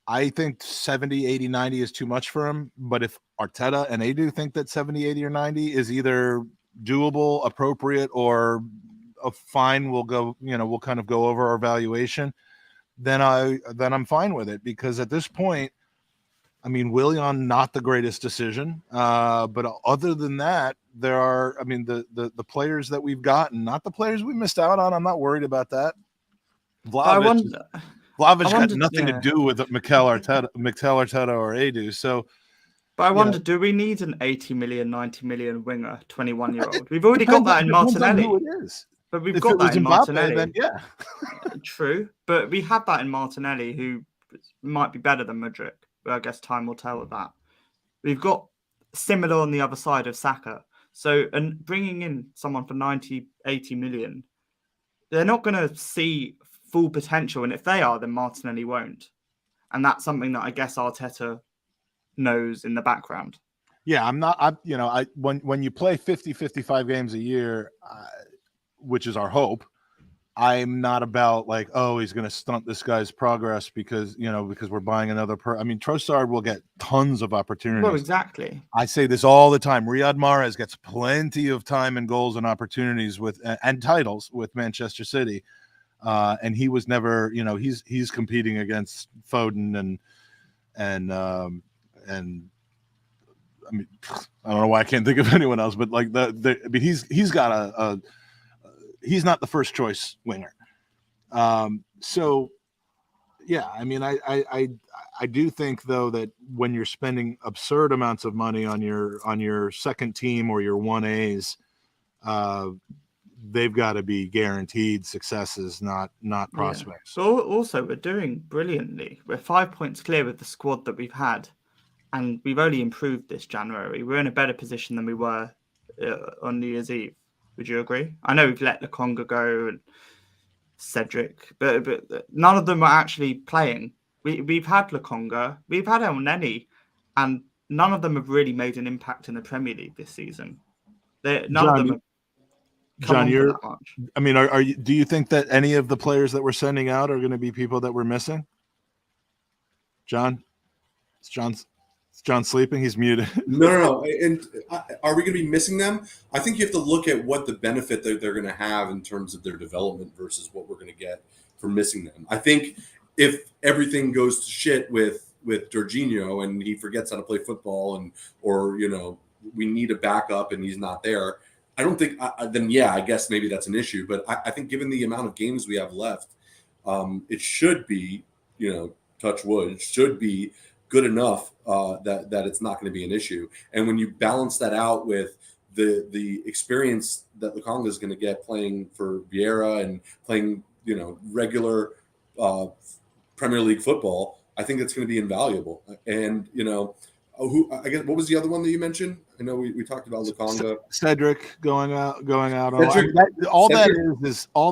I think 70, 80, 90 is too much for him. But if Arteta and Edu think that 70, 80, or 90 is either doable, appropriate, or a fine, we'll kind of go over our valuation, then I'm fine with it. Because at this point, I mean, Willian, not the greatest decision. But other than that, there are, I mean, the players that we've gotten, not the players we missed out on. I'm not worried about that. Vlahovic got nothing to do with Mikel Arteta or Edu. So, but I wonder, do we need an 80 million, 90 million winger, 21-year-old? We've already got that in Martinelli. Who it is. But we've got that in Martinelli. Then, yeah. True. But we have that in Martinelli, who might be better than Mudryk. But I guess time will tell with that. We've got similar on the other side of Saka. So, and bringing in someone for 90, 80 million, they're not going to see full potential. And if they are, then Martinelli won't. And that's something that I guess Arteta knows in the background. Yeah, I'm not. When you play 50, 55 games a year, which is our hope, I'm not about like, oh, he's going to stunt this guy's progress because we're buying another. I mean, Trossard will get tons of opportunities. Well, exactly. I say this all the time. Riyad Mahrez gets plenty of time and goals and opportunities and titles with Manchester City, and he was never. He's competing against Foden and I mean, I don't know why I can't think of anyone else, but like he's got he's not the first choice winger. So yeah, I mean, I do think though that when you're spending absurd amounts of money on your second team or your 1As, they've got to be guaranteed successes, not prospects. Yeah. So also we're doing brilliantly. We're 5 points clear with the squad that we've had. And we've only improved this January. We're in a better position than we were on New Year's Eve. Would you agree? I know we've let Lokonga go and Cedric, but none of them are actually playing. We've had Lokonga, we've had El Neni, and none of them have really made an impact in the Premier League this season. None of them have come on for that much. I mean, do you think that any of the players that we're sending out are going to be people that we're missing? John? Is John sleeping? He's muted. No. And are we going to be missing them? I think you have to look at what the benefit that they're going to have in terms of their development versus what we're going to get for missing them. I think if everything goes to shit with Jorginho and he forgets how to play football or we need a backup and he's not there, I don't think then I guess maybe that's an issue. But I think given the amount of games we have left, it should be, touch wood, should be good enough that it's not going to be an issue. And when you balance that out with the experience that Lokonga is going to get playing for Vieira and playing, regular Premier League football, I think it's going to be invaluable. And, I guess what was the other one that you mentioned? I know we talked about Lokonga. Cedric going out. Cedric, all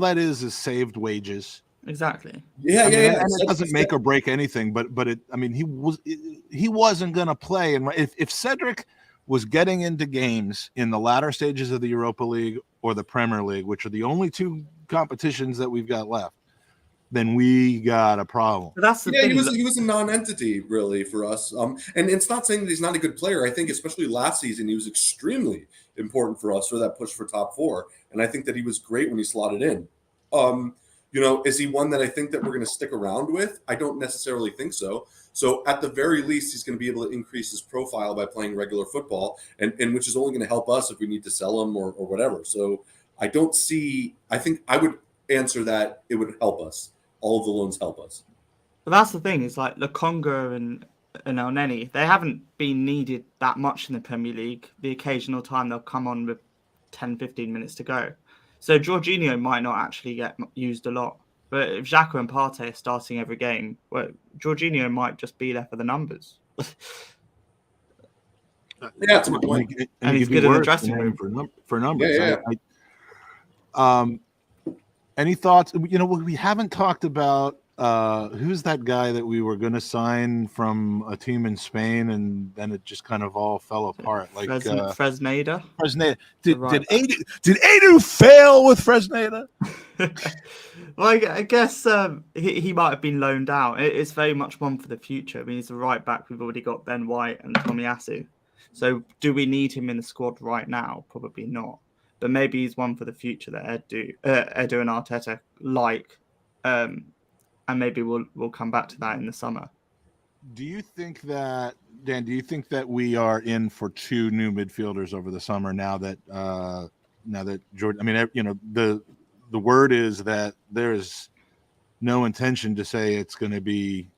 that is saved wages. Exactly. Yeah. And it doesn't make or break anything, but it. I mean, he wasn't going to play, and if Cedric was getting into games in the latter stages of the Europa League or the Premier League, which are the only two competitions that we've got left, then we got a problem. But that's the thing. He was a non-entity really for us. And it's not saying that he's not a good player. I think especially last season he was extremely important for us for that push for top four, and I think that he was great when he slotted in. Is he one that I think that we're going to stick around with? I don't necessarily think so. So at the very least, he's going to be able to increase his profile by playing regular football, and which is only going to help us if we need to sell him or whatever. So I think I would answer that it would help us. All of the loans help us. But that's the thing. It's like Lokonga and El Neni, they haven't been needed that much in the Premier League. The occasional time they'll come on with 10, 15 minutes to go. So Jorginho might not actually get used a lot. But if Xhaka and Partey are starting every game, well, Jorginho might just be there for the numbers. That's a good point. And he's good in the dressing room for numbers. Yeah. Any thoughts? We haven't talked about who's that guy that we were going to sign from a team in Spain, and then it just kind of all fell apart. Like Fresneda. Fresneda. Did Edu fail with Fresneda? Well, I guess he might have been loaned out. It's very much one for the future. I mean, he's a right back. We've already got Ben White and Tomiyasu. So do we need him in the squad right now? Probably not. But maybe he's one for the future that Edu and Arteta like. And maybe we'll come back to that in the summer. Do you think that, Dan, we are in for two new midfielders over the summer now that Jordan, I mean, the word is that there is no intention to say it's going to be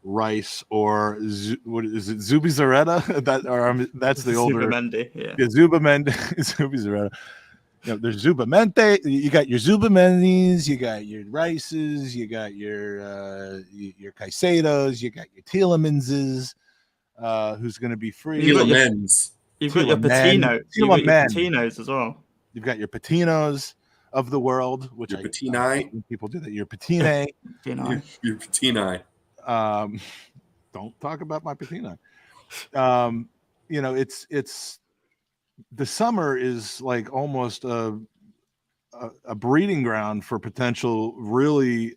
Rice or what is it, Zubizarreta? That's the older Zubamendi, yeah. Zubamendi, Zubizarreta. There's Zubamente. You got your Zubamendis, you got your Rices, you got your Caicedos, you got your Tielemanses, who's going to be free. You've got your Patinos as well. You've got your Patinos of the world, which Patini. people do that. Your Patine. Your Patini. Don't talk about my patina. It's the summer is like almost a breeding ground for potential really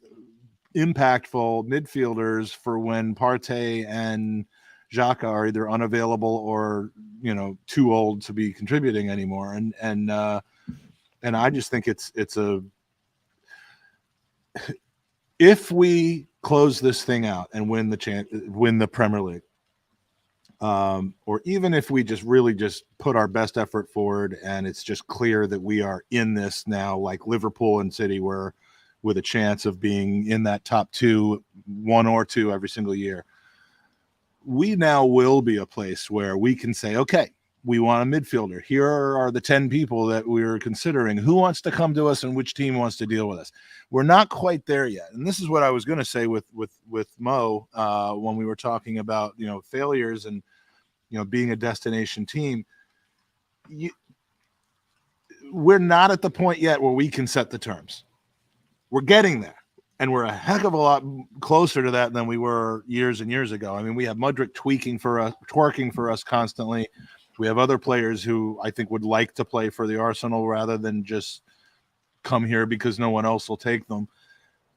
impactful midfielders for when Partey and Xhaka are either unavailable or too old to be contributing anymore. And I just think it's a if we close this thing out and win the Premier League, or even if we just put our best effort forward and it's just clear that we are in this now, like Liverpool and City were, with a chance of being in that top two, one or two every single year, we now will be a place where we can say, okay, we want a midfielder. Here are the 10 people that we're considering. Who wants to come to us and which team wants to deal with us? We're not quite there yet. And this is what I was going to say with Mo when we were talking about, failures and, being a destination team. We're not at the point yet where we can set the terms. We're getting there. And we're a heck of a lot closer to that than we were years and years ago. I mean, we have Mudryk twerking for us constantly. We have other players who I think would like to play for the Arsenal rather than just come here because no one else will take them.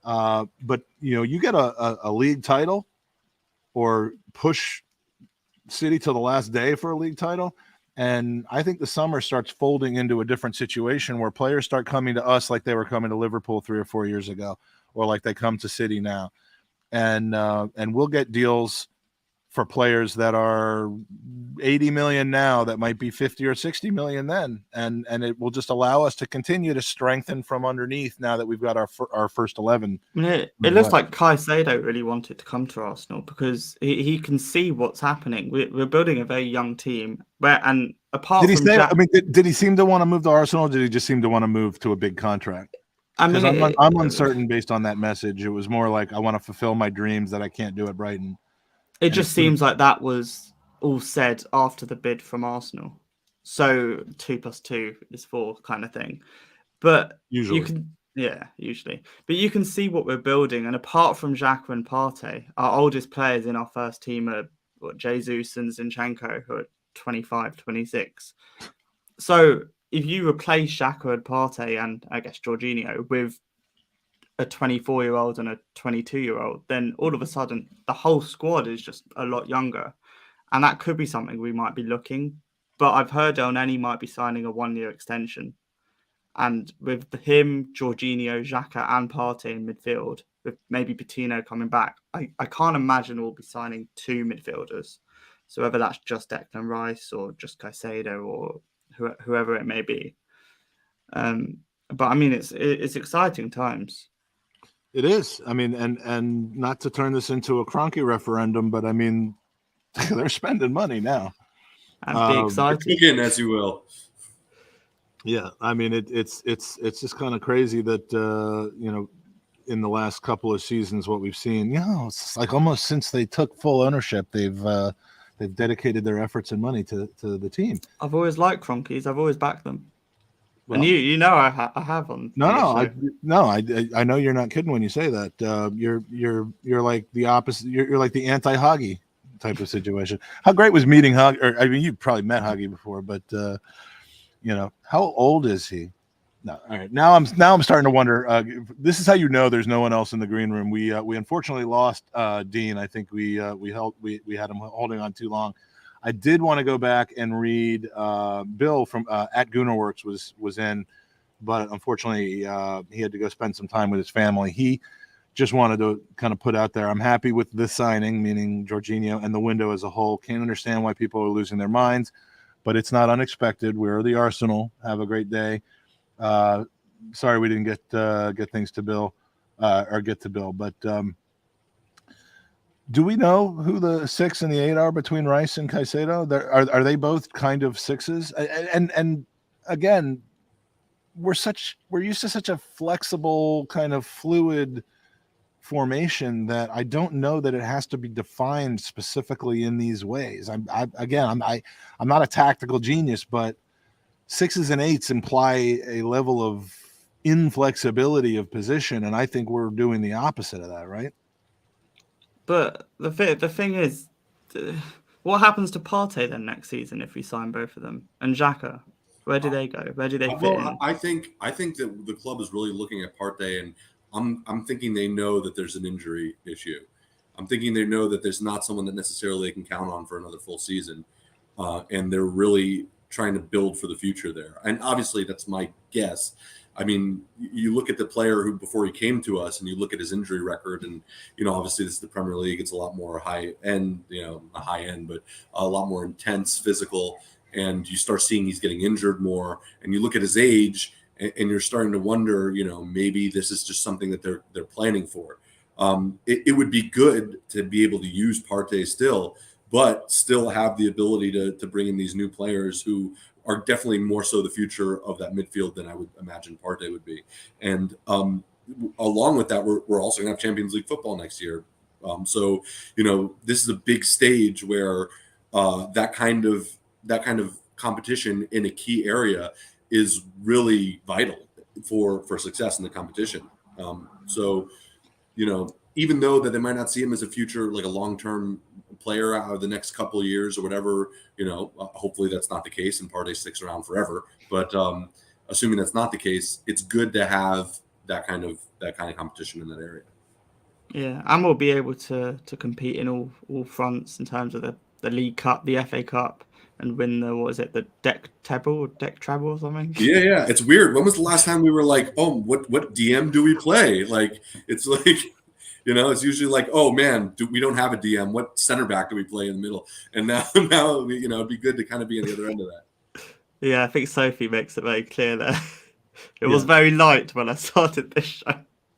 But, you get a league title or push City to the last day for a league title, and I think the summer starts folding into a different situation where players start coming to us like they were coming to Liverpool 3 or 4 years ago, or like they come to City now. And we'll get deals for players that are 80 million now that might be 50 or 60 million then. And it will just allow us to continue to strengthen from underneath now that we've got our first 11. It looks like Caicedo really wanted to come to Arsenal because he can see what's happening. We're building a very young team. And apart did he from say, did he seem to want to move to Arsenal, or did he just seem to want to move to a big contract? I'm uncertain based on that message. It was more like, I want to fulfill my dreams that I can't do at Brighton. It just seems like that was all said after the bid from Arsenal. So 2 + 2 is 4 kind of thing. But usually. Usually. But you can see what we're building. And apart from Xhaka and Partey, our oldest players in our first team are Jesus and Zinchenko, who are 25, 26. So if you replace Xhaka and Partey and I guess Jorginho with a 24-year-old and a 22-year-old, then all of a sudden the whole squad is just a lot younger. And that could be something we might be looking. But I've heard El Neni might be signing a 1-year extension. And with him, Jorginho, Xhaka and Partey in midfield, with maybe Patino coming back, I can't imagine we'll be signing 2 midfielders. So whether that's just Declan Rice or just Caicedo or whoever it may be. But I mean, it's exciting times. It is. I mean, and not to turn this into a Kroenke referendum, but I mean, they're spending money now. And be excited. Again, as you will. Yeah, I mean, it's just kind of crazy that in the last couple of seasons, what we've seen, it's like almost since they took full ownership, they've dedicated their efforts and money to the team. I've always liked Kroenkes. I've always backed them. Well, and I have on. I know you're not kidding when you say that. You're like the opposite. You're like the anti-Hagi type of situation. How great was meeting Hagi? Or I mean, you probably met Hagi before, but how old is he? No, all right. Now I'm starting to wonder. This is how there's no one else in the green room. We unfortunately lost Dean. I think we had him holding on too long. I did want to go back and read Bill from at Goonerworks was in, but unfortunately he had to go spend some time with his family. He just wanted to kind of put out there, I'm happy with this signing, meaning Jorginho, and the window as a whole. Can't understand why people are losing their minds, but it's not unexpected. We're the Arsenal. Have a great day. Sorry we didn't get things to Bill or get to Bill, but do we know who the 6 and the 8 are between Rice and Caicedo? Are they both kind of 6s? And again, we're used to such a flexible kind of fluid formation that I don't know that it has to be defined specifically in these ways. I'm not a tactical genius, but 6s and 8s imply a level of inflexibility of position, and I think we're doing the opposite of that, right? But the thing is, what happens to Partey then next season if we sign both of them? And Xhaka, where do they go? Where do they fit in? I think that the club is really looking at Partey, and I'm thinking they know that there's an injury issue. I'm thinking they know that there's not someone that necessarily they can count on for another full season, and they're really trying to build for the future there. And obviously, that's my guess. I mean, you look at the player who before he came to us, and you look at his injury record, and obviously this is the Premier League. It's a lot more high end, not high end, but a lot more intense, physical. And you start seeing he's getting injured more. And you look at his age, and you're starting to wonder, maybe this is just something that they're planning for. It would be good to be able to use Partey still, but still have the ability to bring in these new players who are definitely more so the future of that midfield than I would imagine Partey would be. And along with that, we're also going to have Champions League football next year. So this is a big stage where that kind of competition in a key area is really vital for success in the competition. So even though that they might not see him as a future, like a long-term player out of the next couple of years or whatever, hopefully that's not the case and Partey sticks around forever. But assuming that's not the case, it's good to have that kind of competition in that area. Yeah, and we'll be able to compete in all fronts in terms of the League Cup, the FA Cup, and win the deck treble or something. Yeah. It's weird. When was the last time we were like, oh, what DM do we play? Like, it's like, it's usually like, oh man, we don't have a DM. What center back do we play in the middle? And now, it'd be good to kind of be on the other end of that. Yeah, I think Sophie makes it very clear there. Was very light when I started this show.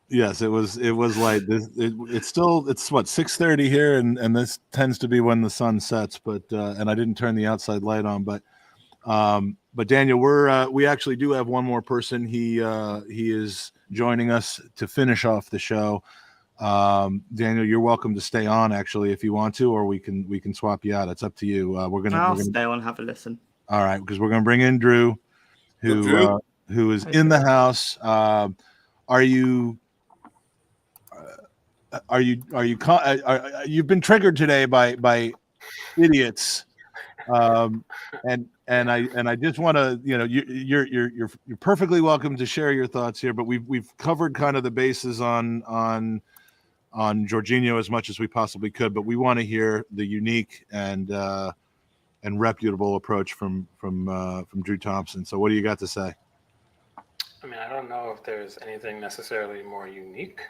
Yes, it was light. It's what 6:30 here, and this tends to be when the sun sets. But and I didn't turn the outside light on. But Daniel, we actually do have one more person. He is joining us to finish off the show. Daniel, you're welcome to stay on actually if you want to, or we can swap you out. It's up to you. We're gonna stay on, have a listen. All right, because we're gonna bring in Drew, who is in the house. You've been triggered today by idiots, and I just want to, you're perfectly welcome to share your thoughts here, but we've covered kind of the bases on Jorginho as much as we possibly could, but we want to hear the unique and reputable approach from Drew Thompson. So what do you got to say? I mean, I don't know if there's anything necessarily more unique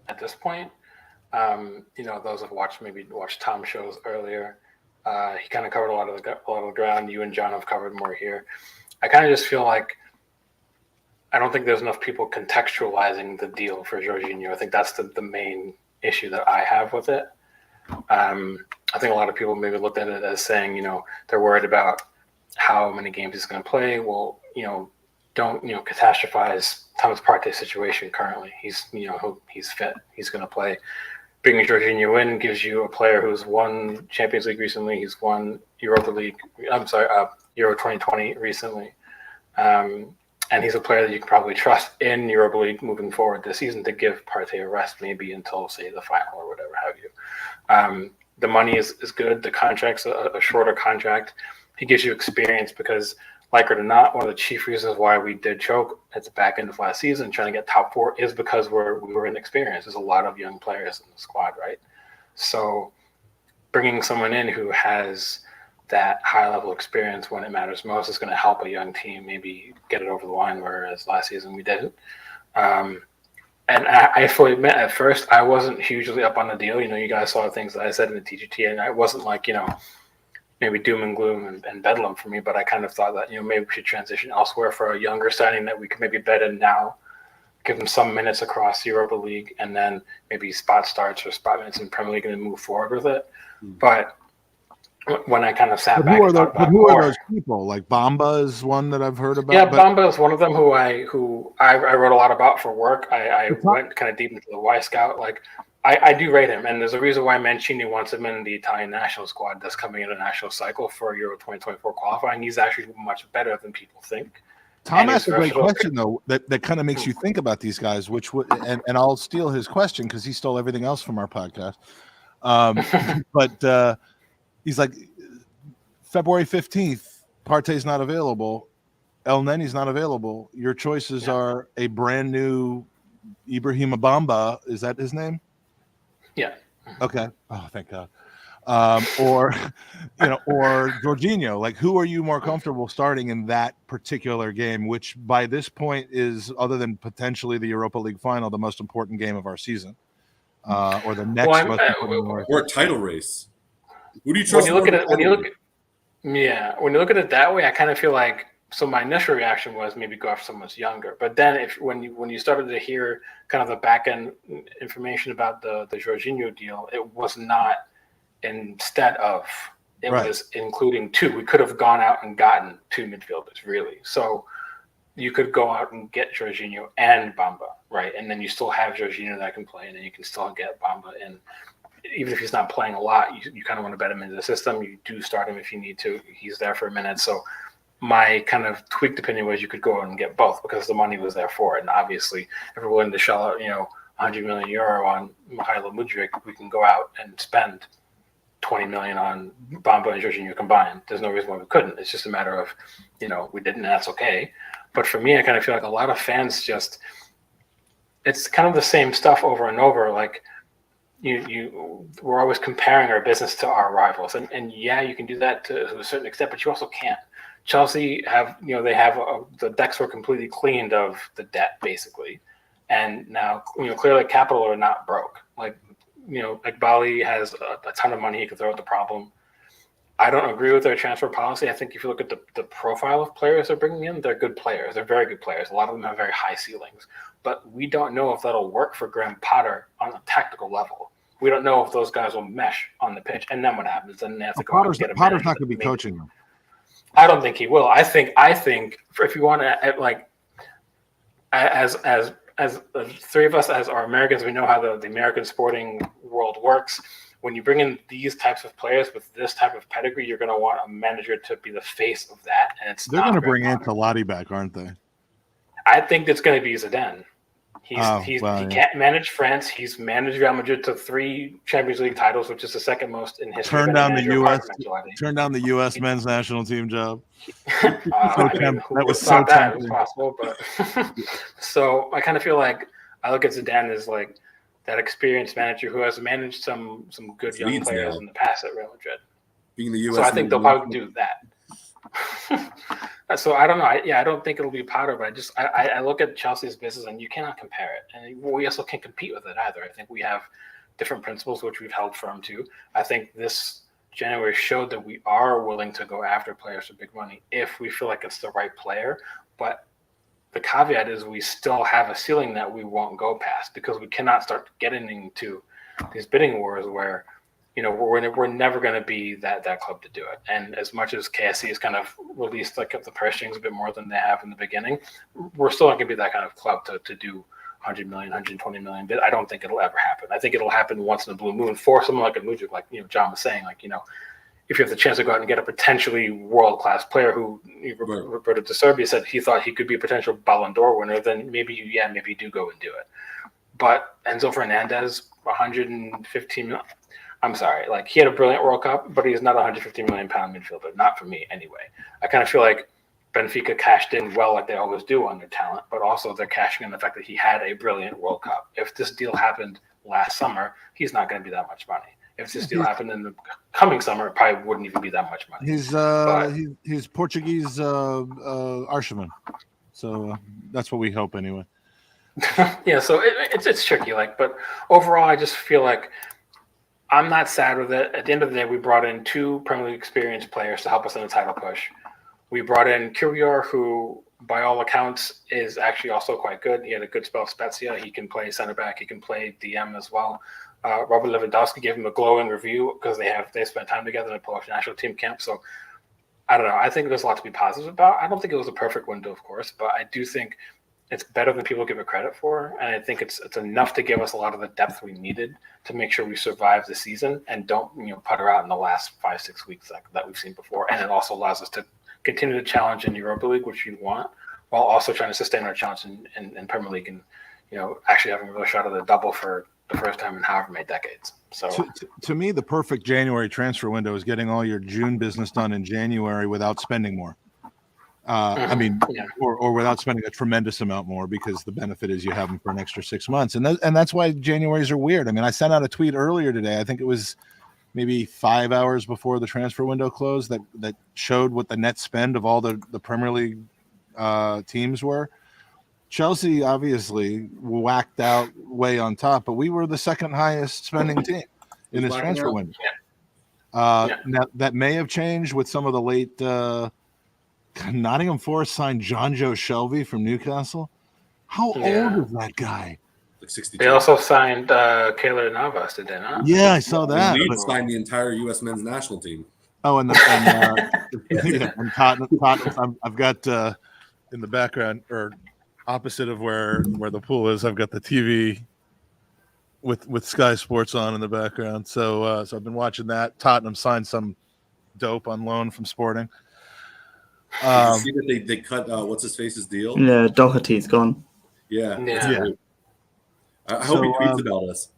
at this point. Those have watched Tom's shows earlier. He kind of covered a lot of the ground. You and John have covered more here. I kind of just feel like I don't think there's enough people contextualizing the deal for Jorginho. I think that's the main issue that I have with it. I think a lot of people maybe looked at it as saying, they're worried about how many games he's going to play. Well, don't catastrophize Thomas Partey's situation currently. He's fit. He's going to play. Bringing Jorginho in gives you a player who's won Champions League recently. He's won Euro 2020 recently. And he's a player that you can probably trust in Europa League moving forward this season to give Partey a rest maybe until, say, the final or whatever have you. The money is good. The contract's a shorter contract. He gives you experience because, like it or not, one of the chief reasons why we did choke at the back end of last season trying to get top four is because we were inexperienced. There's a lot of young players in the squad, right? So bringing someone in who has that high-level experience when it matters most is going to help a young team maybe get it over the line, whereas last season we didn't. And I fully admit, at first, I wasn't hugely up on the deal. You guys saw the things that I said in the TGT, and I wasn't like, maybe doom and gloom and bedlam for me, but I kind of thought that, maybe we should transition elsewhere for a younger signing that we could maybe bet in now, give him some minutes across the Europa League, and then maybe spot starts or spot minutes in Premier League and then move forward with it. But when I kind of sat back and thought about who are those people? Like Bamba is one that I've heard about. Yeah, Bamba is one of them who I wrote a lot about for work. I went kind of deep into the Y Scout. Like I do rate him, and there's a reason why Mancini wants him in the Italian national squad that's coming in a national cycle for Euro 2024 qualifying. He's actually much better than people think. Tom asked a great question though that kind of makes you think about these guys, and I'll steal his question because he stole everything else from our podcast. But he's like, February 15th, Partey's not available. El Neni's not available. Your choices are a brand new Ibrahim Bamba. Is that his name? Yeah. Okay. Oh, thank God. Or Jorginho. Like, who are you more comfortable starting in that particular game, which by this point is, other than potentially the Europa League final, the most important game of our season, or the next most important game of our or a title race. Who do you when trust? you look at it, when you look at it that way, I kind of feel like, so my initial reaction was maybe go after someone that's younger. But then when you started to hear kind of the back end information about the Jorginho deal, it was not instead of, it was including two. We could have gone out and gotten two midfielders, really. So you could go out and get Jorginho and Bamba, right? And then you still have Jorginho that can play, and then you can still get Bamba in. Even if he's not playing a lot, you kind of want to bet him into the system. You do start him if you need to. He's there for a minute. So my kind of tweaked opinion was you could go out and get both because the money was there for it. And obviously, if we're willing to shell out, 100 million euro on Mykhailo Mudryk, we can go out and spend 20 million on Bamba and Jorginho combined. There's no reason why we couldn't. It's just a matter of, we didn't, and that's okay. But for me, I kind of feel like a lot of fans it's kind of the same stuff over and over. Like, we're always comparing our business to our rivals, and yeah, you can do that to a certain extent, but you also can't. Chelsea the decks were completely cleaned of the debt basically, and now clearly capital are not broke. Like Bali has a ton of money he could throw at the problem. I don't agree with their transfer policy. I think if you look at the profile of players they're bringing in, they're good players. They're very good players. A lot of them have very high ceilings. But we don't know if that'll work for Graham Potter on a tactical level. We don't know if those guys will mesh on the pitch. And then what happens? Then they have to go out and get a Potter's not going manager to be coaching them. I don't think he will. I think if you want to, as the three of us, as our Americans, we know how the American sporting world works. When you bring in these types of players with this type of pedigree, you're going to want a manager to be the face of that. And they're going to bring Ancelotti back, aren't they? I think it's going to be Zidane. He can't manage France. He's managed Real Madrid to 3 Champions League titles, which is the second most in history. Turn down the U.S. men's national team job. That was so that was possible, but so I kind of feel like I look at Zidane as like that experienced manager who has managed some good young players in the past at Real Madrid. Being the U.S. So I think they'll probably do that. So I don't know. I don't think it'll be Potter, but I look at Chelsea's business and you cannot compare it. And we also can't compete with it either. I think we have different principles, which we've held firm to. I think this January showed that we are willing to go after players for big money if we feel like it's the right player. But the caveat is we still have a ceiling that we won't go past because we cannot start getting into these bidding wars where we're never going to be that club to do it. And as much as KSC has kind of released the purse strings a bit more than they have in the beginning, we're still not going to be that kind of club to do 100 million, 120 million bid. I don't think it'll ever happen. I think it'll happen once in a blue moon for someone like a Mudryk, like John was saying, like if you have the chance to go out and get a potentially world-class player who Roberto De Serbia said he thought he could be a potential Ballon d'Or winner, then maybe you do go and do it. But Enzo Fernandez, 115 million. I'm sorry, like he had a brilliant World Cup, but he's not a 150 million pound midfielder. Not for me, anyway. I kind of feel like Benfica cashed in well, like they always do on their talent, but also they're cashing in the fact that he had a brilliant World Cup. If this deal happened last summer, he's not going to be that much money. If this deal happened in the coming summer, it probably wouldn't even be that much money. He's Portuguese Arshaman, so that's what we hope anyway. Yeah, so it's tricky, but overall, I just feel like I'm not sad with it. At the end of the day, we brought in 2 Premier League experienced players to help us in the title push. We brought in Kirior, who, by all accounts, is actually also quite good. He had a good spell of Spezia. He can play center back. He can play DM as well. Robert Lewandowski gave him a glowing review because they spent time together in the Polish national team camp. So I don't know. I think there's a lot to be positive about. I don't think it was a perfect window, of course, but I do think it's better than people give it credit for, and I think it's enough to give us a lot of the depth we needed to make sure we survive the season and don't putter out in the last 5-6 weeks that we've seen before. And it also allows us to continue to challenge in Europa League, which you want, while also trying to sustain our challenge in Premier League and actually having a real shot at a double for the first time in however many decades. So to me, the perfect January transfer window is getting all your June business done in January without spending more. I mean, or without spending a tremendous amount more, because the benefit is you have them for an extra 6 months. And that's why Januaries are weird. I mean, I sent out a tweet earlier today. I think it was maybe 5 hours before the transfer window closed that showed what the net spend of all the Premier League teams were. Chelsea obviously whacked out way on top, but we were the second highest spending team in this transfer window. Now, that may have changed with some of the late Nottingham Forest signed John Joe Shelby from Newcastle. How old is that guy? Like 62. They also signed Keylor Navas, did they not? Yeah, I saw that. Leeds signed the entire U.S. men's national team. Oh, and Tottenham. I've got in the background, or opposite of where the pool is, I've got the TV with Sky Sports on in the background. So I've been watching that. Tottenham signed some dope on loan from Sporting. Did you see that they cut what's his face's deal? Yeah, Doherty's gone. Yeah. I So, hope he tweets about us.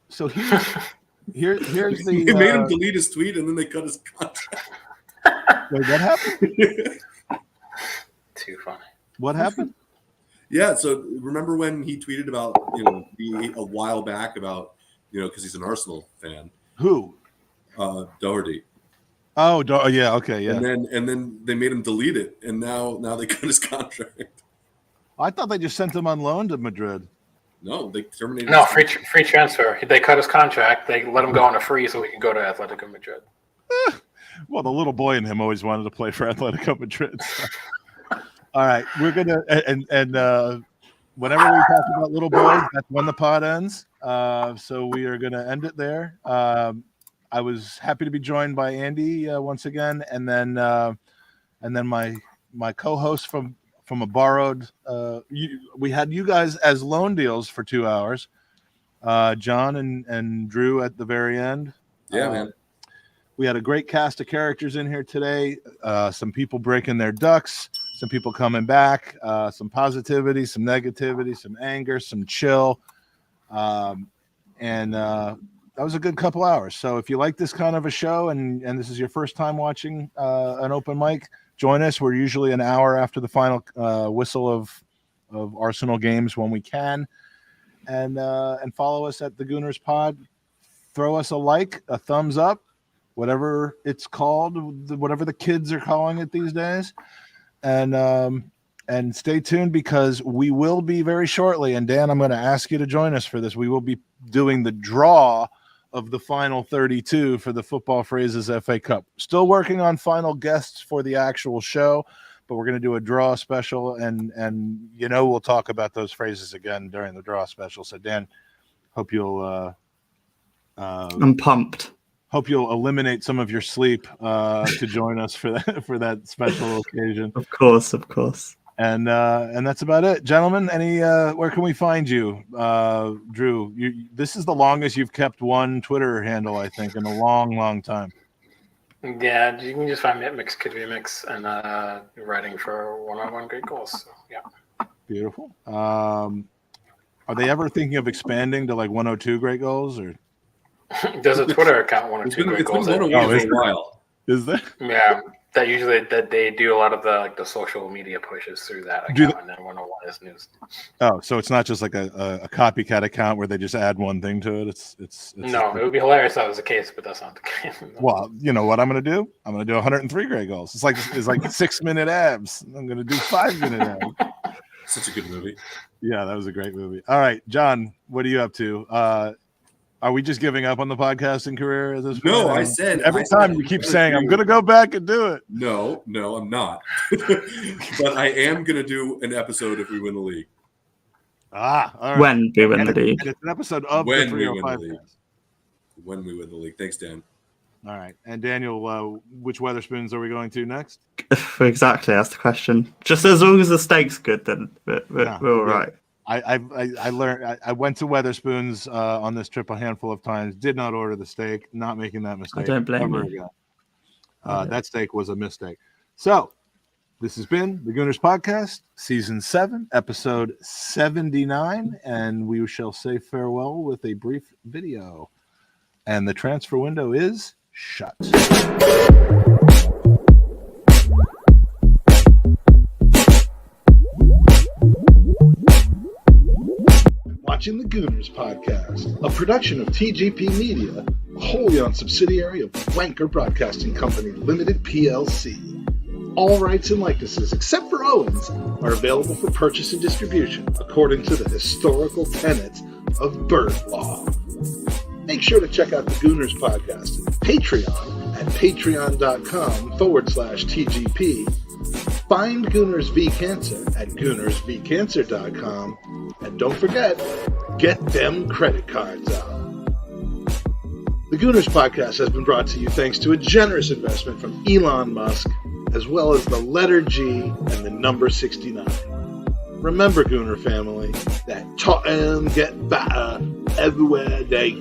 So here's the. They made him delete his tweet, and then they cut his contract. Wait, what happened? Too funny. What happened? Yeah, so remember when he tweeted about, a while back about, because he's an Arsenal fan. Who? Doherty. Oh, yeah, okay, yeah. And then they made him delete it, and now they cut his contract. I thought they just sent him on loan to Madrid. No, they terminated. No, free transfer. They cut his contract. They let him go on a free so he could go to Atletico Madrid. Well, the little boy in him always wanted to play for Atletico Madrid. So. All right, we're gonna and whenever we talk about little boys, that's when the pod ends. So we are gonna end it there. I was happy to be joined by Andy once again, and then my co-host from a borrowed. We had you guys as loan deals for 2 hours. John and Drew at the very end. Yeah, man. We had a great cast of characters in here today. Some people breaking their ducks, some people coming back, some positivity, some negativity, some anger, some chill. And that was a good couple hours. So if you like this kind of a show and this is your first time watching an open mic, join us. We're usually an hour after the final whistle of Arsenal games when we can. And follow us at the Gooners Pod. Throw us a like, a thumbs up, whatever it's called, whatever the kids are calling it these days. And stay tuned, because we will be very shortly. And Dan, I'm going to ask you to join us for this. We will be doing the draw of the final 32 for the Football Phrases FA Cup. Still working on final guests for the actual show, but we're going to do a draw special, and we'll talk about those phrases again during the draw special. So Dan, hope you'll I'm pumped. Hope you'll eliminate some of your sleep to join us for that special occasion. Of course. And that's about it, gentlemen. Where can we find you, Drew? This is the longest you've kept one Twitter handle, I think, in a long, long time. Yeah, you can just find me at Mix Could Be Mix, and writing for one-on-one great goals. So, yeah. Beautiful. Are they ever thinking of expanding to like 102 great goals, or? There's a Twitter account, 102 great goals. It's been a while. Is there? Yeah, that they do a lot of the social media pushes through that account, and then 101 is news. Oh, so it's not just like a copycat account where they just add one thing to it. It's no, it would be hilarious if that was the case, but that's not the case. Well, you know what I'm going to do? I'm going to do 103 great goals. It's like 6-minute abs. I'm going to do 5-minute abs. Such a good movie. Yeah, that was a great movie. All right, John, what are you up to? Are we just giving up on the podcasting career at this point? No, I said every time you keep saying I'm going to go back and do it. No, I'm not. But I am going to do an episode if we win the league. All right. When we win the league. It's an episode of when the we win 305 the league. When we win the league. Thanks, Dan. All right. And Daniel, which Weatherspoons are we going to next? Exactly, that's the question. Just as long as the steak's good, then we're all right. I learned. I went to Weatherspoons on this trip a handful of times. Did not order the steak. Not making that mistake. I don't blame you. That steak was a mistake. So This has been the Gooners Podcast, Season 7, Episode 79, and we shall say farewell with a brief video. And the transfer window is shut. Watching the Gooners Podcast, a production of TGP Media, a wholly owned subsidiary of Wanker Broadcasting Company Limited PLC. All rights and likenesses, except for Owens, are available for purchase and distribution according to the historical tenets of bird law. Make sure to check out the Gooners Podcast Patreon at patreon.com/TGP. Find Gooners v Cancer at goonersvcancer.com. And don't forget, get them credit cards out. The Gooners Podcast has been brought to you thanks to a generous investment from Elon Musk, as well as the letter G and the number 69. Remember, Gooner family, that Tottenham get better everywhere they